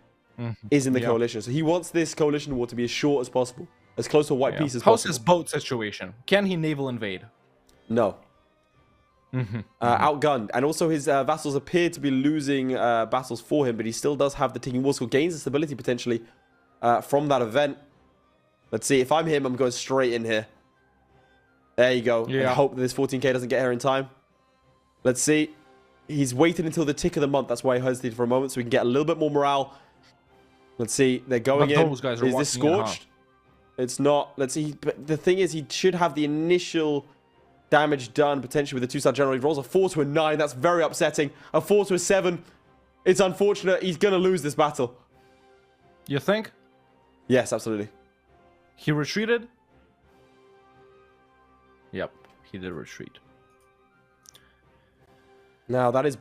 is in the Yeah. coalition. So he wants this coalition war to be as short as possible, as close to a white Yeah. piece as How's possible. his boat situation? Can he naval invade? No. Outgunned. And also his vassals appear to be losing battles for him, but he still does have the ticking war score. Gains the stability potentially from that event. Let's see. If I'm him, I'm going straight in here. There you go. Yeah. I hope that this 14k doesn't get here in time. Let's see. He's waited until the tick of the month. That's why I hesitated for a moment, so we can get a little bit more morale. Let's see. They're going But in. those guys are Is this walking in, huh? scorched? It's not. Let's see. But the thing is, he should have the initial damage done potentially with the 2-star general. He rolls a 4 to a 9. That's very upsetting. A 4 to a 7. It's unfortunate. He's going to lose this battle. You think? Yes, absolutely. He retreated? Yep, he did retreat. Now, that is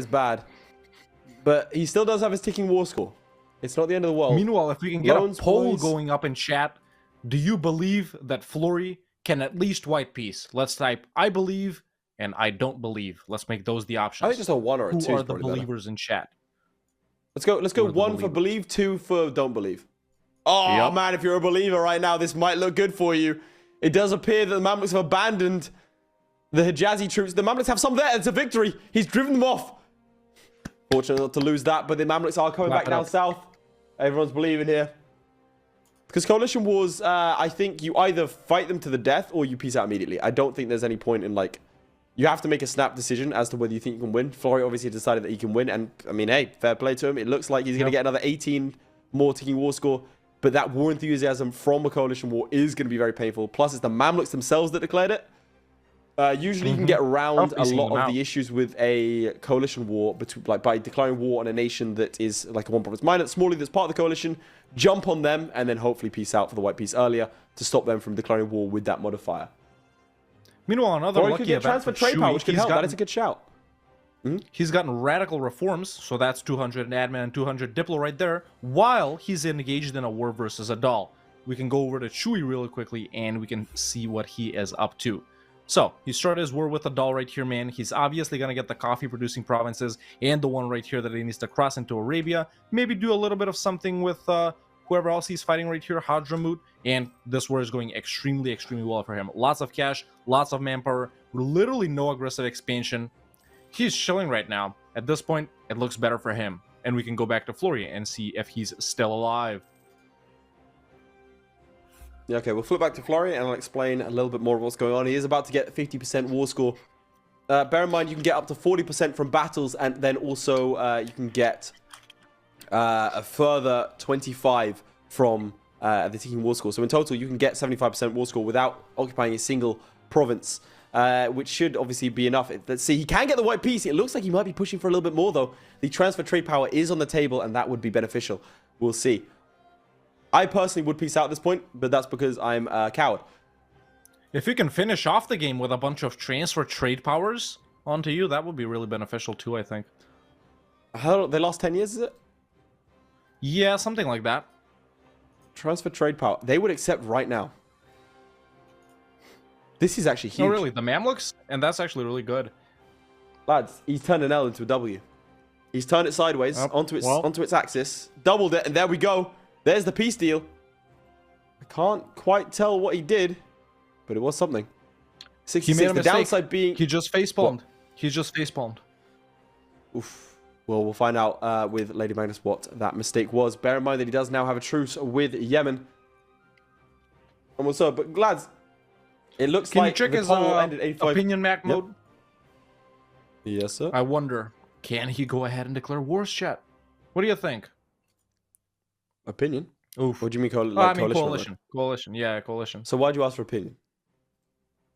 bad. But he still does have his ticking war score. It's not the end of the world. Meanwhile, if we can get a Loans, poll boys. going up in chat, do you believe that Flory can at least white piece? Let's type I believe and I don't believe. Let's make those the options. I think just a 1 or a 2 Who is are the probably better. believers in chat? Let's go Who are the 1 for believers? believe, 2 for don't believe. Oh, Yep. man, if you're a believer right now, this might look good for you. It does appear that the Mamluks have abandoned the Hijazi troops. The Mamluks have some there. It's a victory. He's driven them off. Fortunate not to lose that, but the Mamluks are coming Wrap back it down up. south. Everyone's believing here. Because coalition wars, I think you either fight them to the death or you peace out immediately. I don't think there's any point in, like, you have to make a snap decision as to whether you think you can win. Flory obviously decided that he can win, and, I mean, hey, fair play to him. It looks like he's going to get another 18 more ticking war score, but that war enthusiasm from a coalition war is going to be very painful. Plus, it's the Mamluks themselves that declared it. Usually you can get around a Piecing lot them of out. the issues with a coalition war, like by declaring war on a nation that is like a one province minor, smaller, that's part of the coalition, jump on them, and then hopefully peace out for the white piece earlier to stop them from declaring war with that modifier. Meanwhile, another Or you lucky could get event transfer for trade power, Chewy, which could he's help. That gotten- is a good shout. He's gotten radical reforms, so that's 200 in admin and 200 diplo right there, while he's engaged in a war versus a doll. We can go over to Chewy really quickly, and we can see what he is up to. So, he started his war with a doll right here, man. He's obviously going to get the coffee-producing provinces and the one right here that he needs to cross into Arabia. Maybe do a little bit of something with whoever else he's fighting right here, Hadramut. And this war is going extremely, extremely well for him. Lots of cash, lots of manpower, literally no aggressive expansion. He's chilling right now. At this point, it looks better for him. And we can go back to Flory and see if he's still alive. Yeah, okay, we'll flip back to Flory and I'll explain a little bit more of what's going on. He is about to get 50% war score. Bear in mind, you can get up to 40% from battles, and then also you can get a further 25 from the ticking war score. So in total, you can get 75% war score without occupying a single province, which should obviously be enough. Let's see, he can get the white piece. It looks like he might be pushing for a little bit more, though. The transfer trade power is on the table, and that would be beneficial. We'll see. I personally would peace out at this point, but that's because I'm a coward. If you can finish off the game with a bunch of transfer trade powers onto you, that would be really beneficial too, I think. How, they lost 10 years, is it? Yeah, something like that. Transfer trade power. They would accept right now. This is actually huge. No, really, the Mamluks? And that's actually really good. Lads, he's turned an L into a W. He's turned it sideways onto its axis, doubled it, and there we go. There's the peace deal. I can't quite tell what he did, but it was something. 66. He made a The mistake. downside being... He just facepalmed. He just facepalmed. Oof. Well, we'll find out with Lady Magnus what that mistake was. Bear in mind that he does now have a truce with Yemen. And what's up? But lads, it looks Can you like check the his poll ended 85. opinion map mode? Yes, sir. I wonder, can he go ahead and declare wars, chat? What do you think? Opinion? Oof. What do you mean, I mean coalition? coalition. Coalition. Yeah, coalition. So why'd you ask for opinion?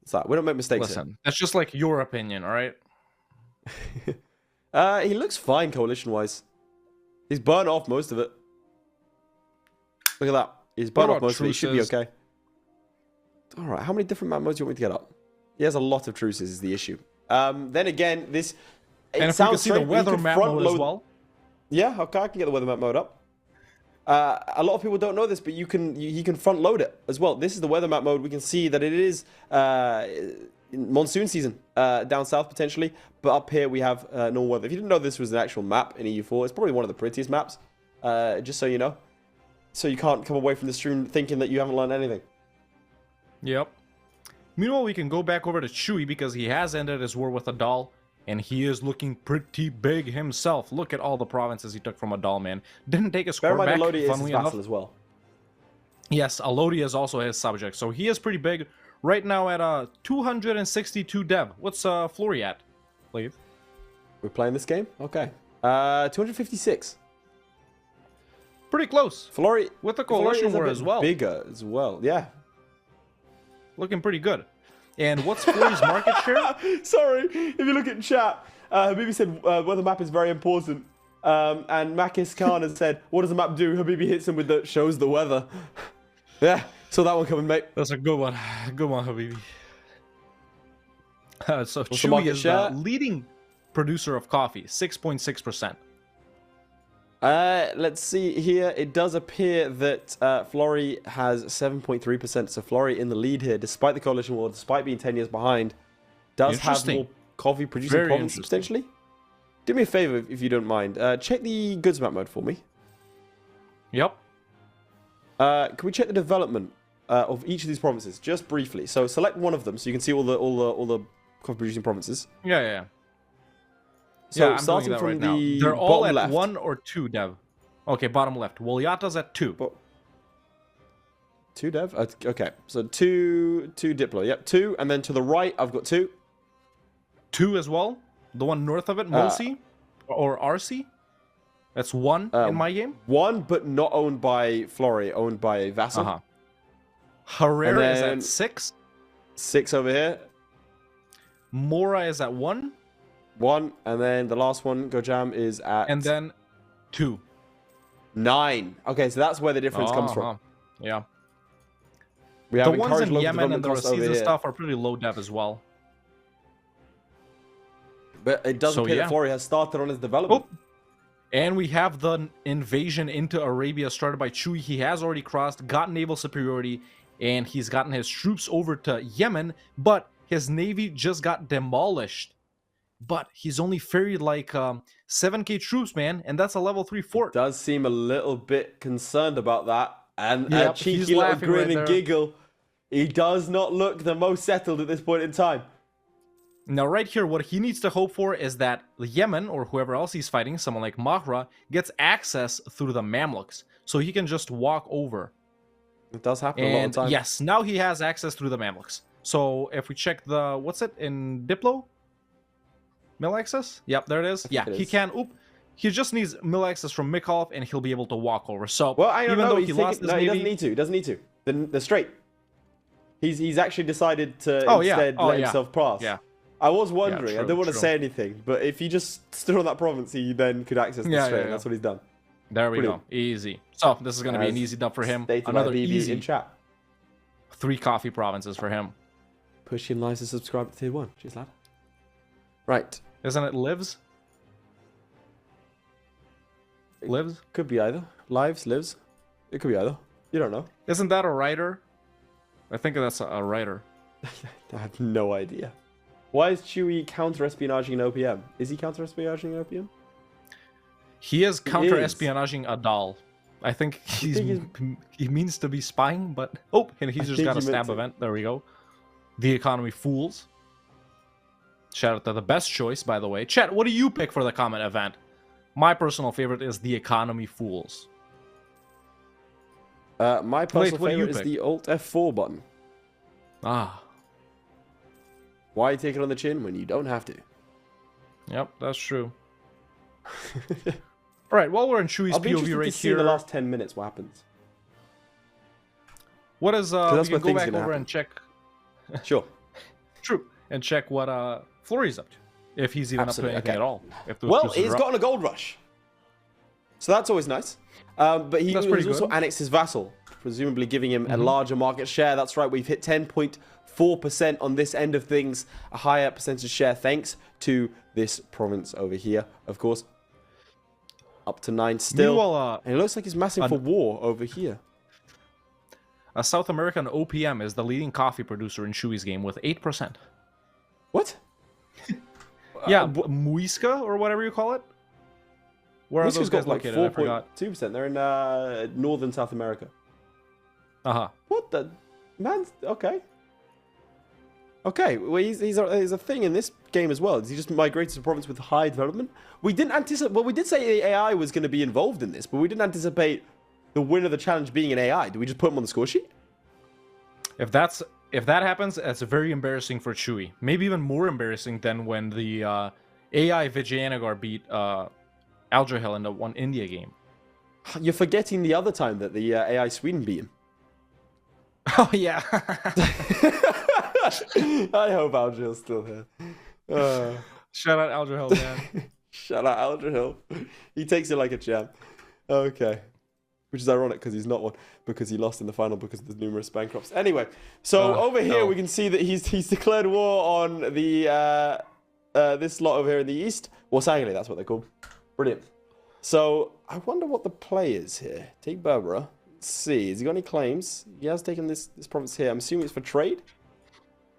What's that? We don't make mistakes Listen, that's just like your opinion, all right? here. He looks fine coalition-wise. He's burned off most of it. Look at that. He's burned What off about most of it. He should be truces? okay. Alright, how many different map modes do you want me to get up? He has a lot of truces is the issue. Then again, this... It And if we sounds could see the strange, but he weather could map front mode as load- well. Yeah, okay, I can get the weather map mode up. A lot of people don't know this, but he can front load it as well. This is the weather map mode. We can see that it is monsoon season down south potentially, but up here we have normal weather. If you didn't know this was an actual map in EU4, it's probably one of the prettiest maps, just so you know. So you can't come away from the stream thinking that you haven't learned anything. Yep. Meanwhile, we can go back over to Chewy because he has ended his war with a doll, and he is looking pretty big himself. Look at all the provinces he took from a doll, man. Didn't take a score back, Elodie is his funnily enough. vassal as well. Yes, Elodie is also his subject, so he is pretty big. Right now at 262 dev. What's Flory at, please? We're playing this game? Okay. 256. Pretty close. Flory With the coalition war as well. Bigger as well, yeah. Looking pretty good. And what's Flory's market share? Sorry, if you look at chat, Habibi said weather map is very important. And Makis Khan has said, what does the map do? Habibi hits him with the shows the weather. Yeah, saw that one coming, mate. That's a good one. Good one, Habibi. So What's the Chewy market is share? the leading producer of coffee, 6.6%. Let's see here. It does appear that Flory has 7.3%. So Flory in the lead here, despite the coalition war, despite being 10 years behind, does have more coffee producing Very provinces potentially. Do me a favor if you don't mind. Check the goods map mode for me. Yep. Can we check the development of each of these provinces just briefly? So select one of them so you can see all the coffee producing provinces. Yeah. So I'm starting doing that from right now. the They're all bottom at left. 1 or 2 dev. Okay, bottom left. Walyata's at 2. 2 dev? Okay, so 2 Diplo. Yep, 2. And then to the right, I've got 2. 2 as well. The one north of it, Mosi or RC. That's 1 in my game. 1, but not owned by Flory, owned by a vassal. Herrera is then- at 6. 6 over here. Mora is at 1. 1, and then the last one, Gojam, is at And then 2. 9. Okay, so that's where the difference comes from. Yeah. We have The ones encouraged in local Yemen and development the costs over Rasiza here. stuff are pretty low dev as well. But it does So, appear yeah. that Flory has started on his development. Oh. And we have the invasion into Arabia started by Chewy. He has already crossed, got naval superiority, and he's gotten his troops over to Yemen, but his navy just got demolished. But he's only ferried like 7k troops, man, and that's a level 3 fort. Does seem a little bit concerned about that. And Yep, a cheeky he's little laughing grin right and there. giggle. He does not look the most settled at this point in time. Now, right here, what he needs to hope for is that Yemen, or whoever else he's fighting, someone like Mahra, gets access through the Mamluks, so he can just walk over. It does happen a lot of And times. yes, now he has access through the Mamluks. So if we check the, what's it, in Diplo? Mill access? Yep, there it is. Yeah, it he is. can, he just needs mill access from Mikhailov, and he'll be able to walk over. So, Well, I don't even know. though He's he taking, lost his no, he doesn't navy... need to. He doesn't need to. They're straight. He's actually decided to Oh, yeah. instead Oh, let yeah. himself pass. Yeah. I was wondering. I true, didn't want to true. say anything, but if he just stood on that province, he then could access the Yeah, straight. yeah, And that's what he's done. There we Brilliant. go. Easy. So, this is going to be an As easy dub for him. Stated by Another BB easy in chat. 3 coffee provinces for him. Push in lives to subscribe to tier 1. Cheers, lad. Right. Isn't it Lives? Lives? Could be either. Lives, lives. It could be either. You don't know. Isn't that a writer? I think that's a writer. I have no idea. Why is Chewy counter-espionaging an OPM? Is he counter-espionaging an OPM? He is counter-espionaging a doll. I think he means to be spying, but... Oh, and he's just got a stab event. There we go. The Economy Fools. Shout out to the best choice, by the way. Chat, what do you pick for the comment event? My personal favorite is The Economy Fools. My personal what do you favorite is pick? the Alt F4 button. Ah, Why take it on the chin when you don't have to? yep, that's true. Alright, while we're in Chewy's I'll be POV interested right to see here... in the last 10 minutes what happens. What is... we that's can where go things back are gonna over happen. and check... Sure. True. And check what Flory's up to. If he's even Absolutely, up to anything okay. at all. If those Well, troops he's are up. gotten a gold rush. So that's always nice. But he That's has pretty also good. annexed his vassal, presumably giving him a larger market share. That's right, we've hit 10.4% on this end of things, a higher percentage share thanks to this province over here, of course. Up to 9 still. Meanwhile, and it looks like he's massing for war over here. a South American OPM is the leading coffee producer in Chewy's game with 8%. What? Yeah, Muisca or whatever you call it. Where are those guys located? I forgot. 4.2%. They're in northern South America. What the man's okay? Okay, well, he's a thing in this game as well. He just migrated to a province with high development. We didn't anticipate. Well, we did say the AI was going to be involved in this, but we didn't anticipate the winner of the challenge being an AI. Did we just put him on the score sheet? If that happens, that's very embarrassing for Chewy. Maybe even more embarrassing than when the AI Vijayanagar beat Aldrahel in the one India game. You're forgetting the other time that the AI Sweden beat him. Oh yeah. I hope Aldrahil's still here. Shout out Aldrahel, man. Shout out Aldrahil. He takes it like a champ. Okay. Which is ironic because he's not one, because he lost in the final because of the numerous bankrupts. Anyway, so over here we can see that he's declared war on the this lot over here in the east. Wasangli, that's what they're called. Brilliant. So I wonder what the play is here. Take Berbera. Let's see. Has he got any claims? He has taken this province here. I'm assuming it's for trade.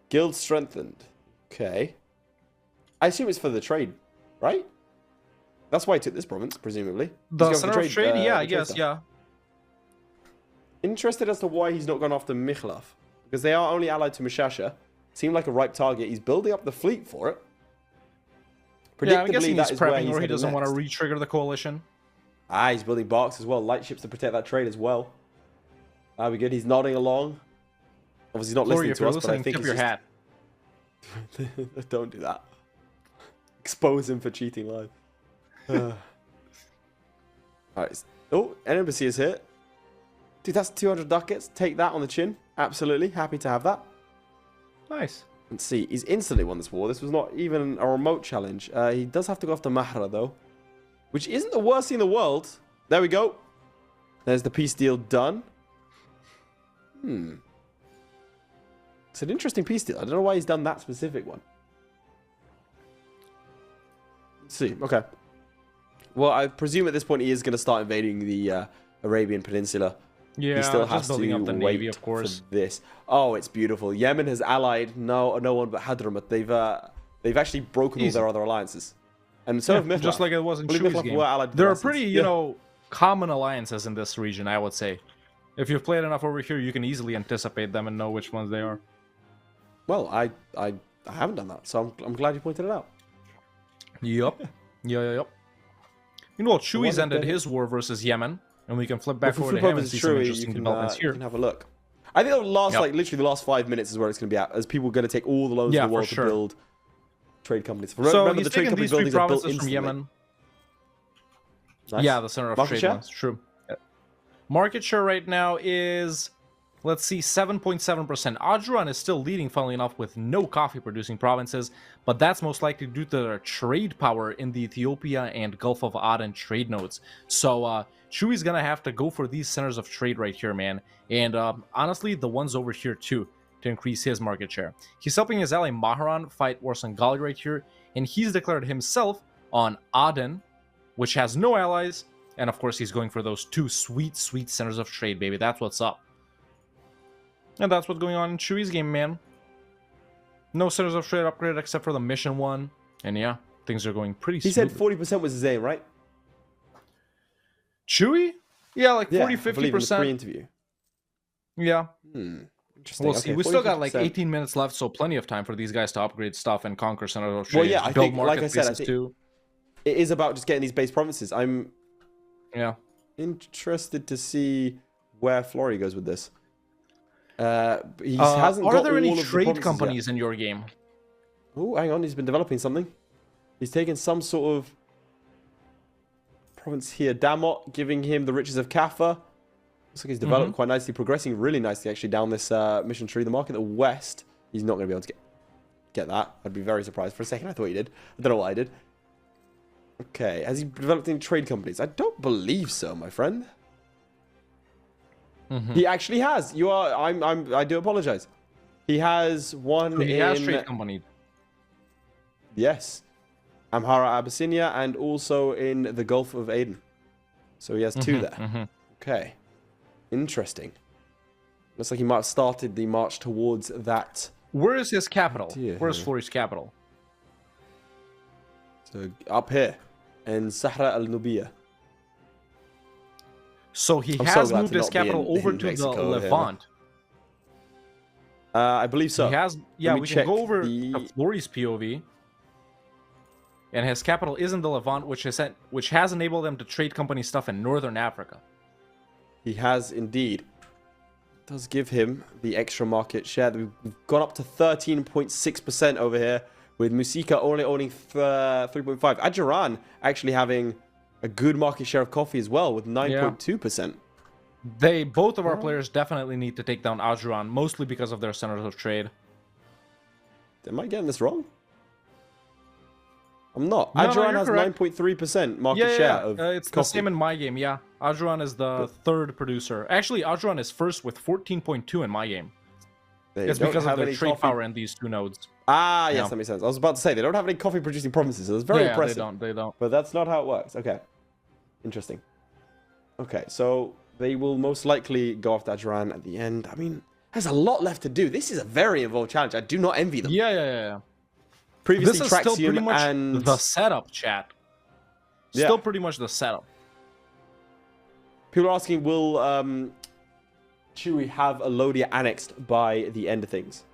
Guild strengthened. Okay. I assume it's for the trade, right? That's why he took this province, presumably. The center of trade? Yeah, I guess, yeah. Interested as to why he's not gone after Michlav. Because they are only allied to Mishasha. Seemed like a ripe target. He's building up the fleet for it. Yeah, I'm guessing he's prepping or he doesn't want to re-trigger the coalition. Ah, he's building barks as well. Light ships to protect that trade as well. That'll be good. He's nodding along. Obviously, he's not listening to us, but I think tip your hat. Don't do that. Expose him for cheating live. Alright. Oh, an embassy is here. Dude, that's 200 ducats. Take that on the chin. Absolutely. Happy to have that. Nice. Let's see. He's instantly won this war. This was not even a remote challenge. He does have to go after Mahra, though. Which isn't the worst thing in the world. There we go. There's the peace deal done. It's an interesting peace deal. I don't know why he's done that specific one. Let's see. Okay. Well, I presume at this point he is going to start invading the Arabian Peninsula. Yeah, he still has to up the wait Navy, of course. for this. Oh, it's beautiful. Yemen has allied no one but Hadramaut. They've actually broken all their other alliances. And so have Miflaf. Just like it was in Chewy's game. There are pretty, you know, common alliances in this region, I would say. If you've played enough over here, you can easily anticipate them and know which ones they are. Well, I haven't done that, so I'm glad you pointed it out. Yup. Yup. Meanwhile, Chewy's ended his war versus Yemen, and we can flip back over to him and see some interesting developments here. You can have a look. I think it'll last, like, literally the last 5 minutes is where it's going to be at, as people are going to take all the loans in the world to build trade companies. So he's taking these three provinces from Yemen. Nice. Yeah, the center of trade ones. True. Market share right now is, let's see, 7.7%. Adran is still leading, funnily enough, with no coffee-producing provinces, but that's most likely due to their trade power in the Ethiopia and Gulf of Aden trade nodes. So, Chewy's gonna have to go for these centers of trade right here, man. And honestly, the ones over here too, to increase his market share. He's helping his ally Maharan fight Warsangali right here, and he's declared himself on Aden, which has no allies. And of course, he's going for those two sweet centers of trade, baby. That's what's up. And that's what's going on in Chewy's game, man. No centers of trade upgrade except for the mission one. And yeah, things are going pretty smooth. He said 40% was his aim, right? Chewy? Yeah, like 40, 50%. I believe in the pre-interview. Yeah. Interesting. We'll see. We still got like 18 minutes left, so plenty of time for these guys to upgrade stuff and conquer centers of trade. Well, yeah, I think, like I said, I think it is about just getting these base provinces. I'm interested to see where Flory goes with this. He hasn't got are there any all of trade companies in your game? Oh, hang on. He's been developing something. He's taken some sort of province here. Damot, giving him the riches of Kaffa. Looks like he's developed quite nicely, progressing really nicely actually down this mission tree. The market in the west, he's not going to be able to get that. I'd be very surprised. For a second, I thought he did. I don't know what I did. Okay, has he developed any trade companies? I don't believe so, my friend. He actually has. You are. I do apologize. He has one. So he has trade company. Yes, Amhara, Abyssinia, and also in the Gulf of Aden. So he has two there. Okay, interesting. Looks like he might have started the march towards that Where is his capital? Dear. Where's Flory's capital? So up here in Sahra al-Nubiyya. So he I'm so has glad moved to his not be capital in over to the Mexico here, man. Levant. I believe so. He has, yeah, me we can check go over the- to Flory's POV. And his capital is in the Levant, which has enabled them to trade company stuff in Northern Africa. He has indeed. Does give him the extra market share. We've gone up to 13.6% over here, with Musika only owning 3.5%. Ajiran actually having a good market share of coffee as well, with 9.2%. Both of our players definitely need to take down Ajuran, mostly because of their centers of trade. Am I getting this wrong? I'm not. No, Ajuran you're has correct. 9.3% market share of it's coffee. the same in my game, yeah. Ajuran is the third producer. Actually, Ajuran is first with 14.2 in my game. They It's don't because of have their any trade coffee- power in these two nodes. Ah, yes, Yeah. that makes sense. I was about to say, they don't have any coffee-producing provinces, so that's very Yeah, impressive. they don't. But that's not how it works. Okay. Interesting. Okay, so they will most likely go after Ajuran at the end. I mean, there's a lot left to do. This is a very involved challenge. I do not envy them. Yeah. Previously, This is still Traxium pretty much and... the setup, chat. Yeah. Still pretty much the setup. People are asking, will Chewy have Alodia annexed by the end of things?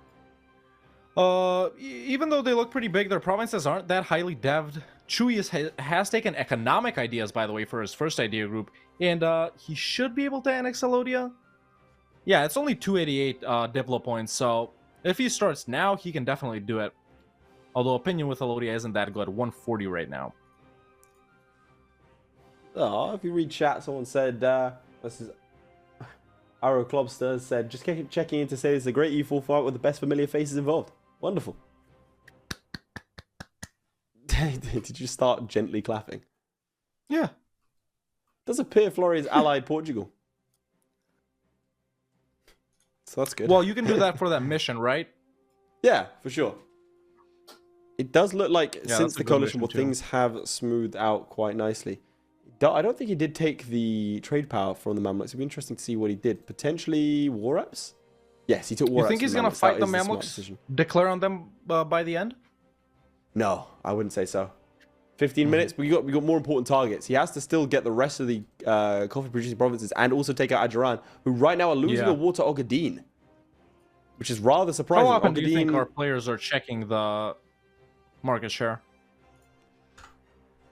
Even though they look pretty big, their provinces aren't that highly devved. Chewy has taken economic ideas, by the way, for his first idea group, and he should be able to annex Alodia. Yeah, it's only 288 Diplo points, so if he starts now, he can definitely do it. Although opinion with Alodia isn't that good, 140 right now. Oh, if you read chat, someone said, this is Arrow Clubster said, just checking in to say this is a great E4 fight with the best familiar faces involved. Wonderful. Did you start gently clapping? Yeah. Does appear Flory is allied Portugal. So that's good. Well, you can do that for that mission, right? Yeah, for sure. It does look like Yeah, since that's a the good coalition mission war, too. things have smoothed out quite nicely. I don't think he did take the trade power from the Mamluks. It'd be interesting to see what he did. Potentially war reps? Yes, he took war You reps. think he's from gonna fight the That is smart Mamluks? decision. Declare on them by the end? No, I wouldn't say so. 15 minutes, but we got more important targets. He has to still get the rest of the coffee-producing provinces and also take out Ajiran, who right now are losing Yeah. a war to Ogadine, which is rather surprising. How often do you think Ogadine- our players are checking the market share?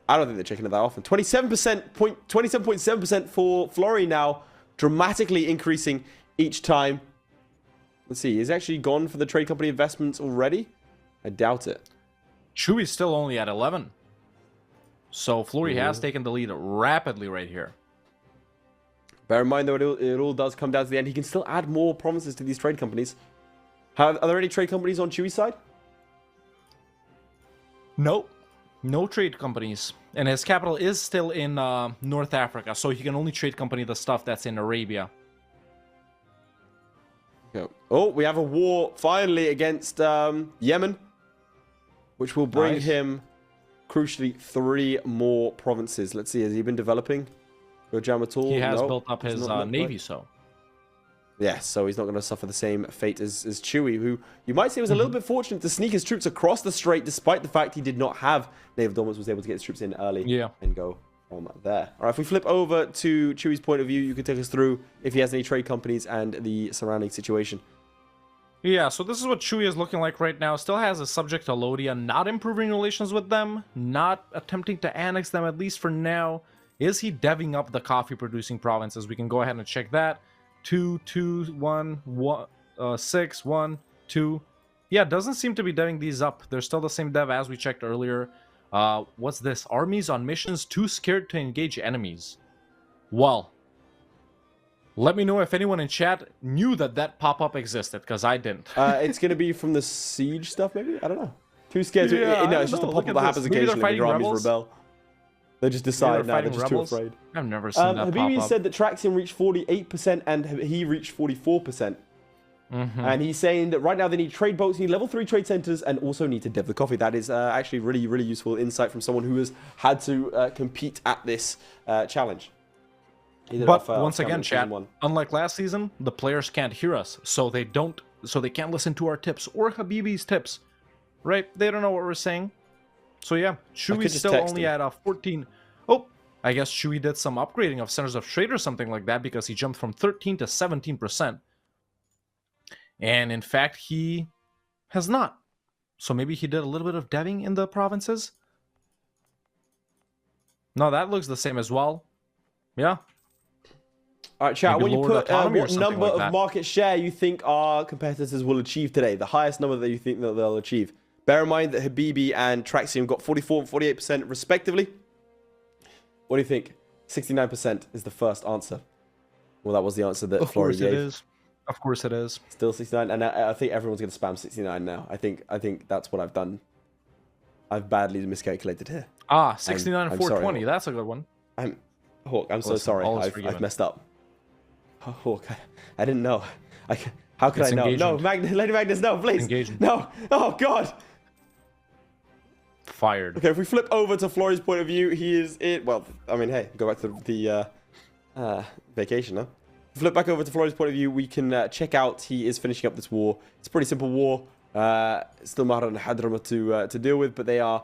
I don't think they're checking it that often. 27.7% for Flory now, dramatically increasing each time. Let's see, is he actually gone for the trade company investments already? I doubt it. Chewy's still only at 11. So Flory has taken the lead rapidly right here. Bear in mind, though, it all does come down to the end. He can still add more provinces to these trade companies. Are there any trade companies on Chewy's side? Nope. No trade companies. And his capital is still in North Africa, so he can only trade company the stuff that's in Arabia. Okay. Oh, we have a war finally against Yemen, which will bring Nice. him, crucially, 3 more provinces. Let's see, has he been developing? Gojam at all? He has No, built up does his not look navy, like. so. Yes, so he's not going to suffer the same fate as Chewy, who you might say was a little bit fortunate to sneak his troops across the strait, despite the fact he did not have naval dominance, was able to get his troops in early Yeah. and go from there. All right, if we flip over to Chewy's point of view, you can take us through if he has any trade companies and the surrounding situation. Yeah, so this is what Chewy is looking like right now. Still has a subject to Lothian, not improving relations with them, not attempting to annex them, at least for now. Is he deving up the coffee-producing provinces? We can go ahead and check that. 2, 2, 1, 6, 1, 2. Yeah, doesn't seem to be deving these up. They're still the same dev as we checked earlier. What's this? Armies on missions too scared to engage enemies. Well, let me know if anyone in chat knew that pop-up existed, because I didn't. It's going to be from the siege stuff, maybe? I don't know. Too scared to... Yeah, no, I it's just don't a know. Look pop-up at that happens this. Maybe they're occasionally when your fighting armies rebels? rebel. They just decide now, they're fighting just rebels? too afraid. I've never seen that Habibi pop-up. said that Traxium reached 48% and he reached 44%. And he's saying that right now they need trade boats, need level 3 trade centers, and also need to dev the coffee. That is actually really, really useful insight from someone who has had to compete at this challenge. But once Cameron again, Season chat, 1. unlike last season, the players can't hear us, so they don't so they can't listen to our tips or Habibi's tips, right? They don't know what we're saying. So yeah, Chewy's still only at 14. Oh, I guess Chewy did some upgrading of centers of trade or something like that because he jumped from 13 to 17%. And in fact, he has not. So maybe he did a little bit of deving in the provinces. No, that looks the same as well. Yeah. All right, chat. Maybe When you lower put autonomy or what something number like of that. market share you think our competitors will achieve today, the highest number that you think that they'll achieve. Bear in mind that Habibi and Traxium got 44 and 48% respectively. What do you think? 69% is the first answer. Well, that was the answer that Flory gave. Of course it is. Of course it is. Still 69, and I think everyone's going to spam 69 now. I think that's what I've done. I've badly miscalculated here. Ah, 69 and I'm 420. sorry. That's a good one. Hawk, I'm so Listen, sorry. all is I've forgiven. messed up. Hawk, I didn't know. How could It's I know? engagement. No, Lady Magnus, no, please. Engagement. No. Oh, God. Fired. Okay, if we flip over to Flory's point of view, he is it. Well, I mean, hey, go back to the vacation, huh? Flip back over to Flory's point of view, we can check out he is finishing up this war. It's a pretty simple war. Still Mahra and Hadrama to deal with, but they are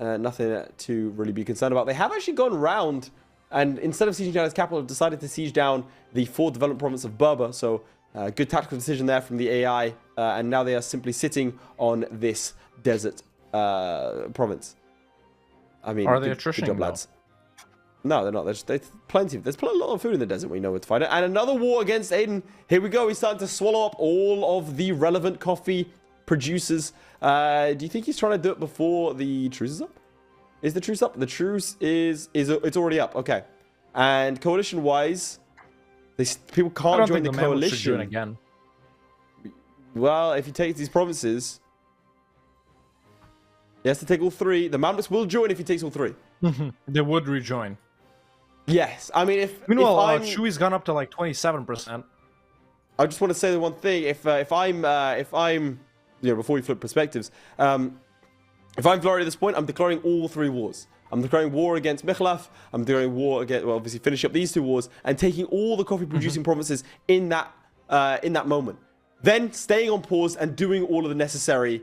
nothing to really be concerned about. They have actually gone round, and instead of sieging down his capital, have decided to siege down the 4th development province of Berber. So good tactical decision there from the AI, and now they are simply sitting on this desert province. I mean, Are they good attritioning, job, though? lads. No, they're not. There's plenty. There's a lot of food in the desert. We know where to find it. And another war against Aiden. Here we go. He's starting to swallow up all of the relevant coffee producers. Do you think he's trying to do it before the truce is up? Is the truce up? The truce is it's already up. Okay. And coalition-wise, people can't join the coalition again. Well, if you take these provinces, he has to take all 3. The Mamluks will join if he takes all 3. They would rejoin. Yes, I mean Meanwhile, if Chewy's gone up to like 27%. I just want to say the one thing: if I'm before we flip perspectives, if I'm Flory at this point, I'm declaring all 3 wars. I'm declaring war against Mikhlaf. I'm declaring war against, well, obviously finish up these 2 wars and taking all the coffee producing provinces in that moment. Then staying on pause and doing all of the necessary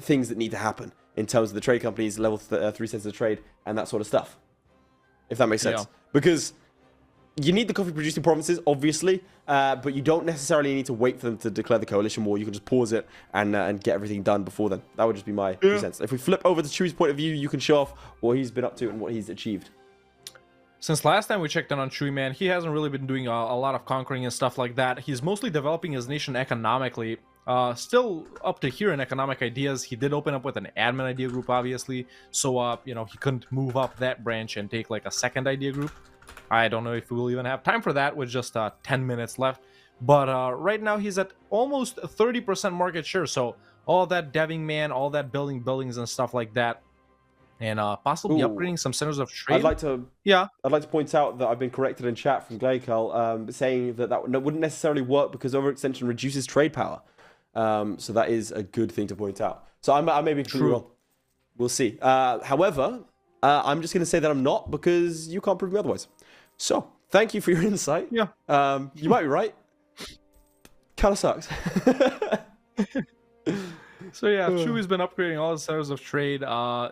things that need to happen in terms of the trade companies, level 3 centers of trade, and that sort of stuff. If that makes sense. Yeah. Because you need the coffee producing provinces, obviously, but you don't necessarily need to wait for them to declare the coalition war. You can just pause it and get everything done before then. That would just be my 2 cents. If we flip over to Chewy's point of view, you can show off what he's been up to and what he's achieved. Since last time we checked in on Chewy, man, he hasn't really been doing a lot of conquering and stuff like that. He's mostly developing his nation economically. Still up to here in economic ideas. He did open up with an admin idea group, obviously. So, he couldn't move up that branch and take like a second idea group. I don't know if we will even have time for that with just 10 minutes left. But right now he's at almost 30% market share. So all that deving, man, all that building buildings and stuff like that. And possibly upgrading some centers of trade. I'd like to point out that I've been corrected in chat from Glaycal, saying that wouldn't necessarily work because overextension reduces trade power. So that is a good thing to point out. So I may be completely wrong. We'll see. However, I'm just going to say that I'm not because you can't prove me otherwise. So thank you for your insight. Yeah. You might be right. Kind of sucks. So yeah, Chewy's been upgrading all his centers of trade.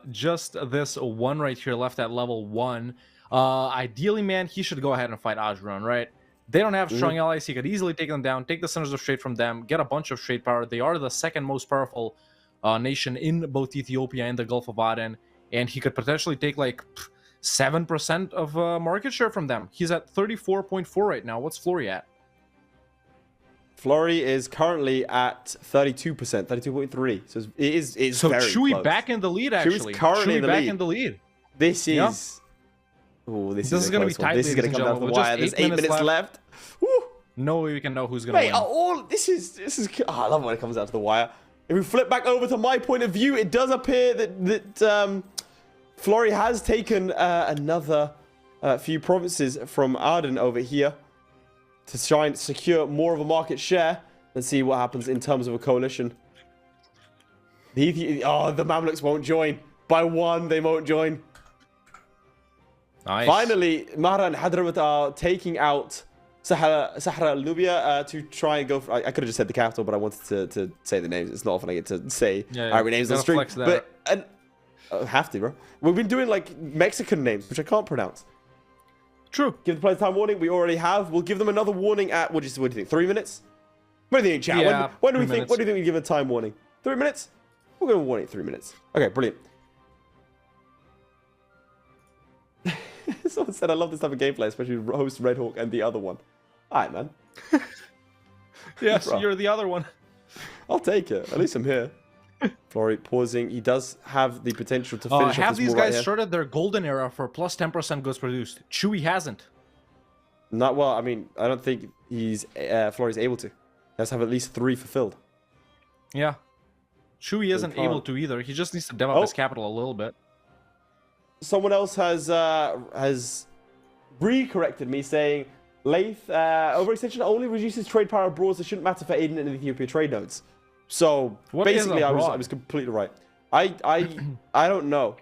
Just this one right here left at level 1. Ideally, man, he should go ahead and fight Ajran, right? They don't have strong allies. He could easily take them down, take the centers of trade from them, get a bunch of trade power. They are the 2nd most powerful nation in both Ethiopia and the Gulf of Aden. And he could potentially take like 7% of market share from them. He's at 34.4 right now. What's Flory at? Flory is currently at 32%, 32.3. So it is very Chewy close. back in the lead, actually. Chewy's currently in the lead. This is... Yeah. Oh, this is going to be tight. This is going to come down to the wire. There's 8 minutes left. Woo. No way we can know who's going to win. This is. Oh, I love when it comes down to the wire. If we flip back over to my point of view, it does appear that Flory has taken another few provinces from Arden over here to try and secure more of a market share. Let's see what happens in terms of a coalition. The Mamluks won't join. By 1, they won't join. Nice. Finally, Mahra and Hadramut are taking out Sahara Lubia to try and go for... I could have just said the capital, but I wanted to say the names. It's not often I get to say Irish names on stream. But have to, bro. We've been doing like Mexican names, which I can't pronounce. True. Give the players time warning. We already have. We'll give them another warning at... What do you think? 3 minutes? What do you think, chat? Yeah, when do we think? When do you think we give a time warning? 3 minutes? We're going to warn it 3 minutes. Okay, brilliant. Someone said, I love this type of gameplay, especially host Red Hawk and the other one. Alright, man. Yes, bro. You're the other one. I'll take it. At least I'm here. Flory pausing. He does have the potential to finish have off this these war guys right started their golden era for plus 10% goods produced. Chewy hasn't. Not well. I mean, I don't think Flory's able to. He has to have at least 3 fulfilled. Yeah. Chewy isn't able to either. He just needs to dev up his capital a little bit. Someone else has re-corrected me, saying Lath overextension only reduces trade power abroad, so it shouldn't matter for Aiden and Ethiopia trade nodes. So basically, I was completely right. I don't know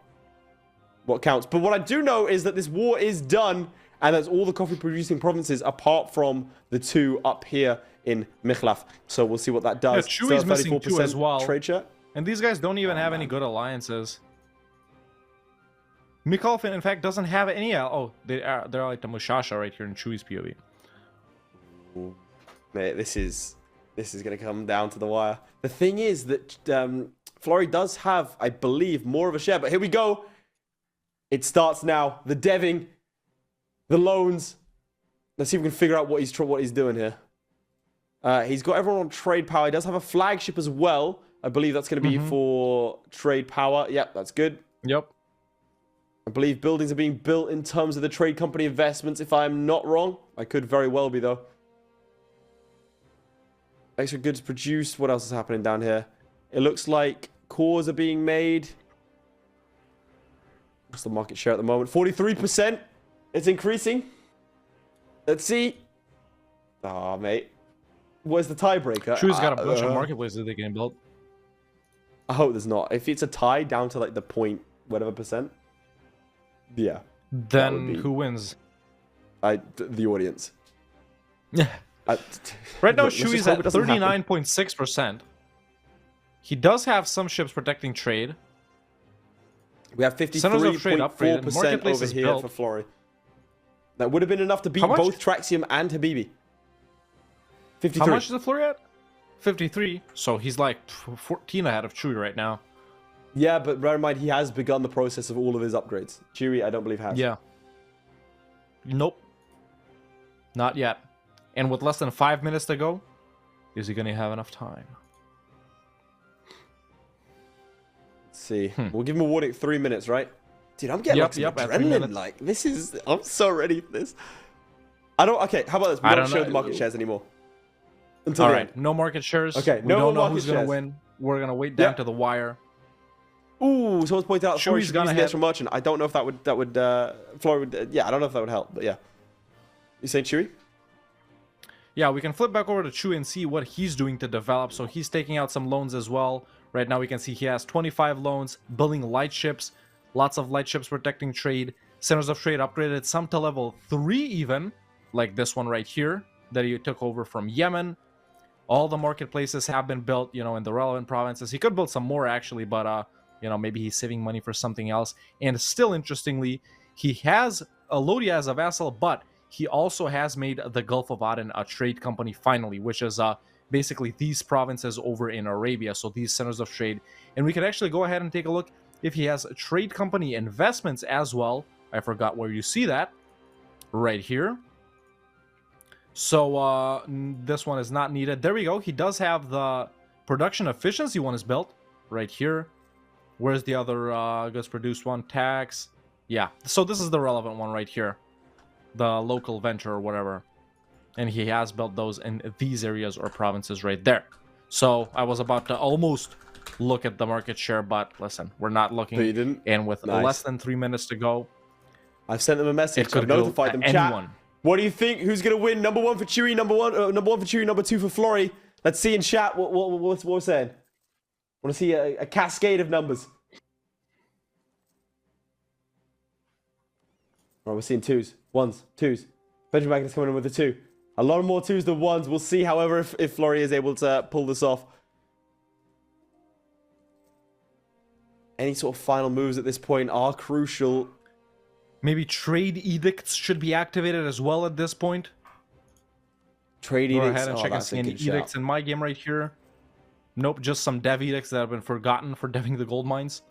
what counts, but what I do know is that this war is done, and that's all the coffee producing provinces apart from the 2 up here in Michlaf. So we'll see what that does. Yeah, Chewy's missing 2 as well. Trade share. And these guys don't even have any good alliances. Mikhail, in fact, doesn't have any... they're like the Mushasha right here in Chewy's POV. Mate, this is going to come down to the wire. The thing is that Flory does have, I believe, more of a share. But here we go. It starts now. The deving, the loans. Let's see if we can figure out what he's doing here. He's got everyone on trade power. He does have a flagship as well. I believe that's going to be for trade power. Yep, that's good. Yep. I believe buildings are being built in terms of the trade company investments, if I'm not wrong. I could very well be, though. Extra goods produced. What else is happening down here? It looks like cores are being made. What's the market share at the moment? 43%. It's increasing. Let's see. Ah, mate. Where's the tiebreaker? Chewy's got a bunch of marketplaces they can build. I hope there's not. If it's a tie down to like the point whatever percent. Yeah. Then who wins? The audience. Yeah. Right now, Chewy's at 39.6%. He does have some ships protecting trade. We have 53.4% over here for Flory. That would have been enough to beat both Traxium and Habibi. 53. How much is the Flory at? 53. So he's like 14 ahead of Chewy right now. Yeah, but bear in mind, he has begun the process of all of his upgrades. Chewy, I don't believe, has. Yeah. Nope. Not yet. And with less than 5 minutes to go, is he going to have enough time? Let's see. We'll give him a warning 3 minutes, right? Dude, I'm getting some adrenaline. Like, this is... I'm so ready for this. Okay, how about this? We don't show the market shares anymore. Until all right, no market shares. Okay, we don't know who's going to win. We're going to wait down to the wire. Ooh, someone's pointed out Chewy's gonna hit the extra merchant. I don't know if that would Flory would yeah, I don't know if that would help, but yeah. You saying Chewy? Yeah, we can flip back over to Chewy and see what he's doing to develop. So he's taking out some loans as well. Right now we can see he has 25 loans, building light ships, lots of light ships protecting trade, centers of trade upgraded, some to level 3 even, like this one right here that he took over from Yemen. All the marketplaces have been built, in the relevant provinces. He could build some more actually, but maybe he's saving money for something else. And still, interestingly, he has a Lodi as a vassal, but he also has made the Gulf of Aden a trade company finally, which is basically these provinces over in Arabia, so these centers of trade. And we can actually go ahead and take a look if he has trade company investments as well. I forgot where you see that. Right here. So this one is not needed. There we go. He does have the production efficiency one is built right here. Where's the other goods produced one? Tax. Yeah. So this is the relevant one right here. The local venture or whatever. And he has built those in these areas or provinces right there. So I was about to almost look at the market share, but listen, we're not looking. But you didn't? And with less than 3 minutes to go. I've sent them a message. I've notified them. Chat. What do you think? Who's going to win? Number 1 for Chewy, number one for Chewy, number 2 for Flory. Let's see in chat what we're saying. I want to see a cascade of numbers. All right, we're seeing 2s, 1s, 2s. Benjamin Magnus coming in with a 2. A lot more 2s than 1s. We'll see, however, if Flory is able to pull this off. Any sort of final moves at this point are crucial. Maybe trade edicts should be activated as well at this point. Trade Go edicts. ahead and check and see any edicts in my game right here. Nope, just some dev edicts that have been forgotten for deving the gold mines.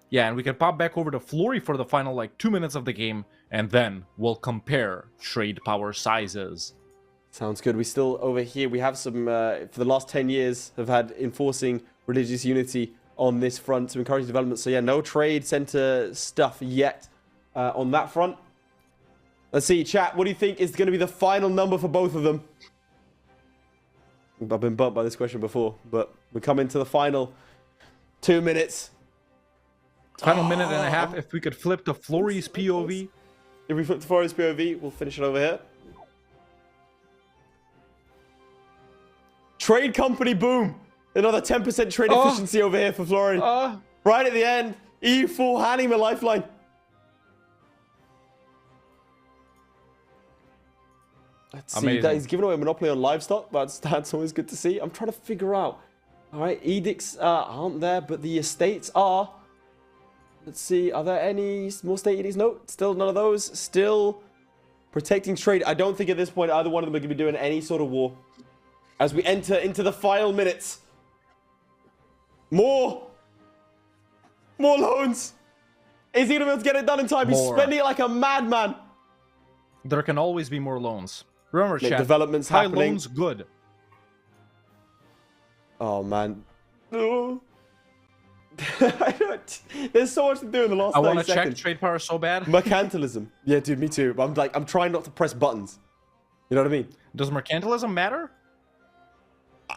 Yeah, and we can pop back over to Flory for the final, like, 2 minutes of the game, and then we'll compare trade power sizes. Sounds good. We still, over here, we have some, for the last 10 years, have had enforcing religious unity on this front to encourage development. So yeah, no trade center stuff yet on that front. Let's see, chat, what do you think is going to be the final number for both of them? I've been bumped by this question before, but we're coming to the final 2 minutes. Final minute and a half. If we could flip to Flory's POV. If we flip to Flory's POV, we'll finish it over here. Trade company, boom. Another 10% trade efficiency over here for Flory. Right at the end, EU4 handing him a lifeline. Let's see. He's given away a monopoly on livestock, but that's always good to see. I'm trying to figure out. All right, edicts aren't there, but the estates are. Let's see. Are there any more state edicts? No, still none of those. Still protecting trade. I don't think at this point either one of them are going to be doing any sort of war. As we enter into the final minutes. More loans. Is he going to be able to get it done in time? He's spending it like a madman. There can always be more loans. Remember, chat, developments high happening. loans, good. Oh, man. Oh. There's so much to do in the last 30 seconds. I want to check trade power so bad. Mercantilism. Yeah, dude, me too. But I'm trying not to press buttons. You know what I mean? Does mercantilism matter?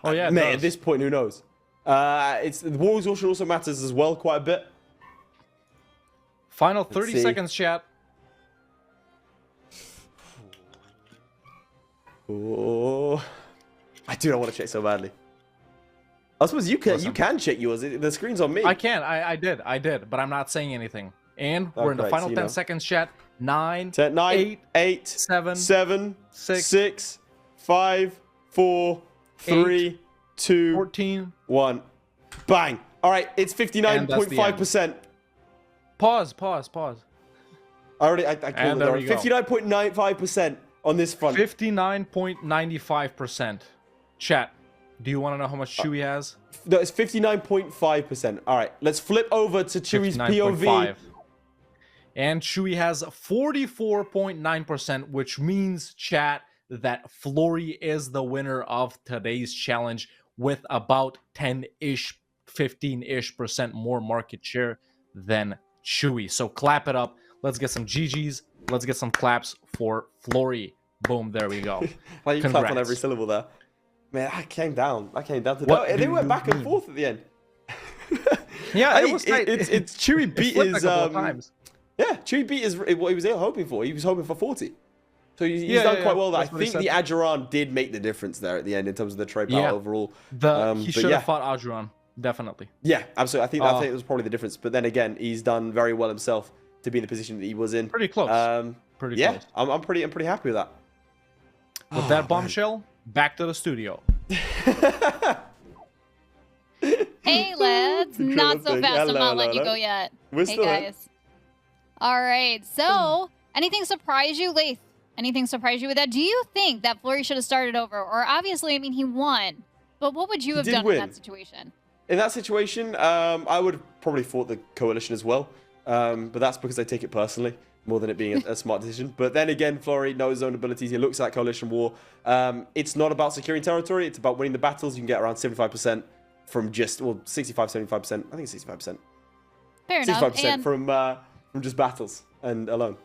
Oh, yeah, Mate, at this point, who knows? The war exhaustion also matters as well quite a bit. Final 30 seconds, chat. Oh, I do not want to check so badly. I suppose you can check yours. The screen's on me. I can. I did, but I'm not saying anything. And we're in the final 10 seconds, chat. 9, 8, 7, 6, 5, 4, 3, 2, 14, 1. Bang. All right, it's 59.5%. Pause. I called it. 59.95% on this front. 59.95%. Chat, do you want to know how much Chewy has? No, it's 59.5%. All right, let's flip over to Chewy's POV. And Chewy has 44.9%, which means, chat, that Flory is the winner of today's challenge with about 10-ish, 15-ish% more market share than Chewy. So clap it up. Let's get some GGs. Let's get some claps for Flory. Boom, there we go. Like you clap on every syllable there. Man, I came down. To they went back and forth at the end. Yeah, it's Chewy beat his times. Yeah, Chewy beat his what he was hoping for. He was hoping for 40. So he's done quite well. I think the Adjuran did make the difference there at the end in terms of the trade power overall. He should have fought Adjuran, definitely. Yeah, absolutely. I think it was probably the difference. But then again, he's done very well himself to be in the position that he was in. Pretty close. Pretty close. I'm pretty happy with that. With that bombshell, back to the studio. Hey, lads. Not so fast. I'm not letting you go yet. Hey, guys. All right. So, anything surprise you, Laith? Anything surprise you with that? Do you think that Flory should have started over? Or obviously, I mean, he won. But what would you have done in that situation? In that situation, I would have probably fought the coalition as well. But that's because I take it personally, more than it being a smart decision. But then again, Flory knows his own abilities. He looks at coalition war. It's not about securing territory. It's about winning the battles. You can get around 75% from just, 65, 75%. I think it's 65%. Fair enough. 65% from just battles and alone.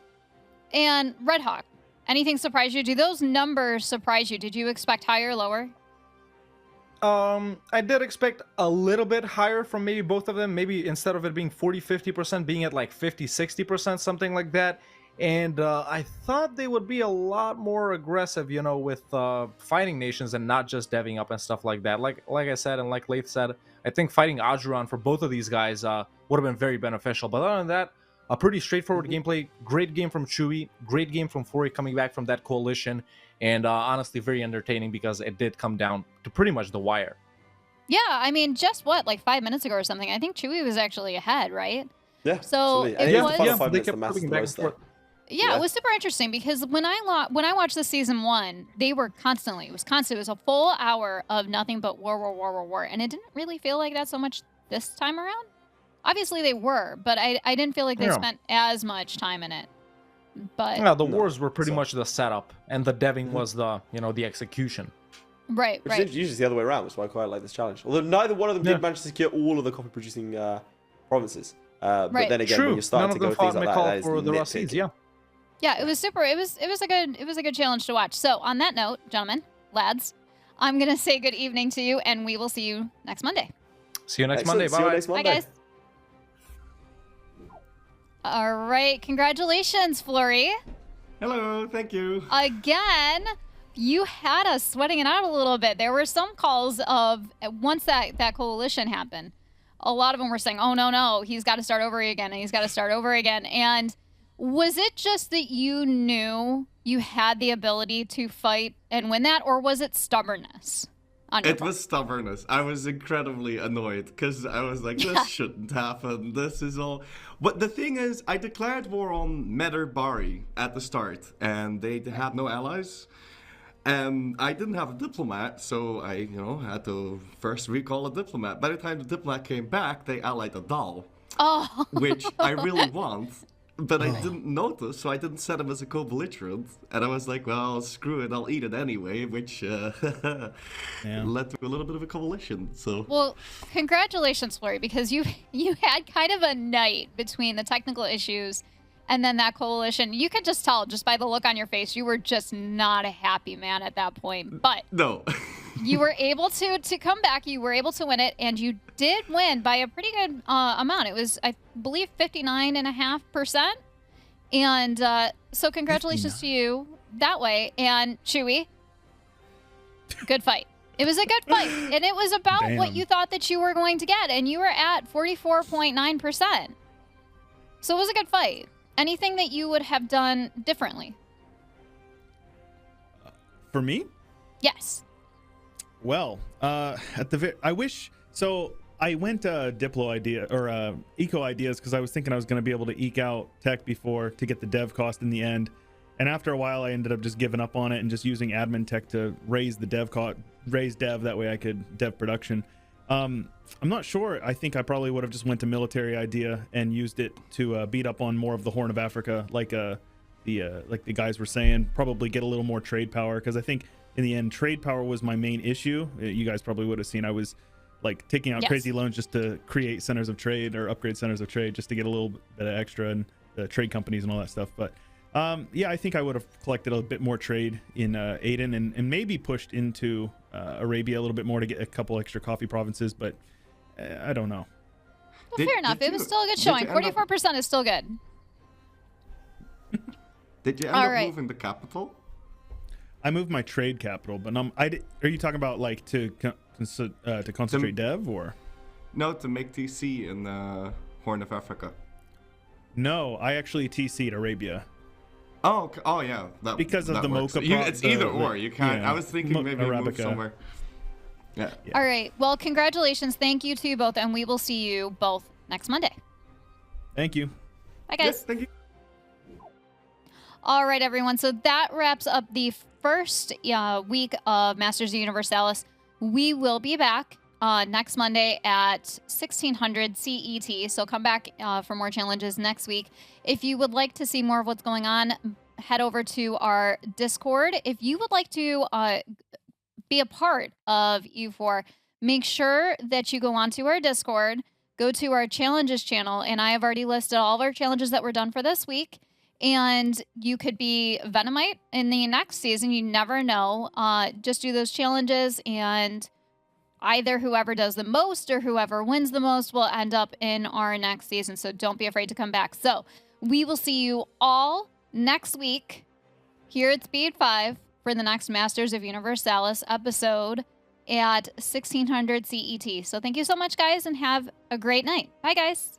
And Red Hawk, anything surprise you? Do those numbers surprise you? Did you expect higher or lower? I did expect a little bit higher from maybe both of them. Maybe instead of it being 40-50%, being at like 50-60%, something like that. And I thought they would be a lot more aggressive, you know, with fighting nations and not just deving up and stuff like that. Like I said, and like Laith said, I think fighting Adjuran for both of these guys would have been very beneficial. But other than that, A pretty straightforward gameplay. Great game from Chewy. Great game from Flory coming back from that coalition. And honestly, very entertaining because it did come down to pretty much the wire. Yeah, I mean, just what, like 5 minutes ago or something? I think Chewy was actually ahead, right? Yeah. So absolutely. And it it was the final was- 5 they minutes that kept matters moving the back most, and though. forth. Yeah, Yeah. it was super interesting because when I watched the season 1, they were constantly. It was constant. It was a full hour of nothing but war, and it didn't really feel like that so much this time around. Obviously, they were, but I didn't feel like they Yeah. spent as much time in it. But Yeah, the No, wars were pretty so- much the setup, and the deving was the the execution. right. Which is usually the other way around, which is why I quite like this challenge. Although neither one of them did manage to secure all of the coffee producing provinces. But Right. then again, True. when you're starting None to of go them things fought like that, that McCall is for the raw seeds. nitpicking. Yeah. Yeah, it was super. It was a good challenge to watch. So on that note, gentlemen, lads, I'm gonna say good evening to you, and we will see you next Monday. See you next Excellent. Monday. See you Bye. next Bye, Monday. guys. All right, congratulations, Flory. Hello, thank you. Again, you had us sweating it out a little bit. There were some calls of once that coalition happened, a lot of them were saying, "Oh no, he's got to start over again, and he's got to start over again." And was it just that you knew you had the ability to fight and win that, or was it stubbornness on your It part? was stubbornness. I was incredibly annoyed because I was like, this shouldn't happen. This is all. But the thing is, I declared war on Medarbari at the start, and they had no allies. And I didn't have a diplomat, so I, had to first recall a diplomat. By the time the diplomat came back, they allied a doll, Oh, which I really want. But I didn't notice, so I didn't set him as a co-belligerent. And I was like, well, screw it, I'll eat it anyway, which led to a little bit of a coalition. So well, congratulations, Flory, because you had kind of a night between the technical issues and then that coalition. You could just tell just by the look on your face, you were just not a happy man at that point. But no. you were able to come back. You were able to win it, and you did win by a pretty good amount. It was, I believe, 59.5%. And so congratulations to you that way. And Chewy, good fight. It was a good fight, and it was about what Damn. you thought that you were going to get, and you were at 44.9%. So it was a good fight. Anything that you would have done differently? For me? Yes. Well, I wish so. I went Diplo idea or Eco ideas because I was thinking I was going to be able to eke out tech before to get the dev cost in the end. And after a while, I ended up just giving up on it and just using admin tech to raise the dev cost, raise dev. That way I could dev production. I'm not sure. I think I probably would have just went to military idea and used it to beat up on more of the Horn of Africa, like the guys were saying. Probably get a little more trade power because I think in the end trade power was my main issue. You guys probably would have seen I was like taking out crazy loans just to create centers of trade or upgrade centers of trade just to get a little bit of extra and trade companies and all that stuff. But yeah, I think I would have collected a bit more trade in Aden and maybe pushed into Arabia a little bit more to get a couple extra coffee provinces, but I don't know. Well, fair enough. It was still a good showing. 44% is still good. Did you end All up right. moving the capital? I moved my trade capital, but are you talking about like to concentrate dev or? No, to make TC in Horn of Africa. No, I actually TC'd Arabia. Oh, okay. Oh yeah. Because of that the works. mocha It's either or. You can't. yeah, I was thinking maybe move Arabica. somewhere. Yeah. All right. Well, congratulations. Thank you to you both, and we will see you both next Monday. Thank you. Bye, guys. Yes, thank you. All right, everyone. So that wraps up the first week of Masters of Universalis. We will be back next Monday at 1600 CET. So come back for more challenges next week. If you would like to see more of what's going on, head over to our Discord. If you would like to be a part of U4, make sure that you go onto our Discord, go to our challenges channel, and I have already listed all of our challenges that were done for this week. And you could be Vennomite in the next season. You never know. Just do those challenges, and either whoever does the most or whoever wins the most will end up in our next season. So don't be afraid to come back. So we will see you all next week here at Speed 5 for the next Masters of Universalis episode at 1600 CET. So thank you so much, guys, and have a great night. Bye, guys.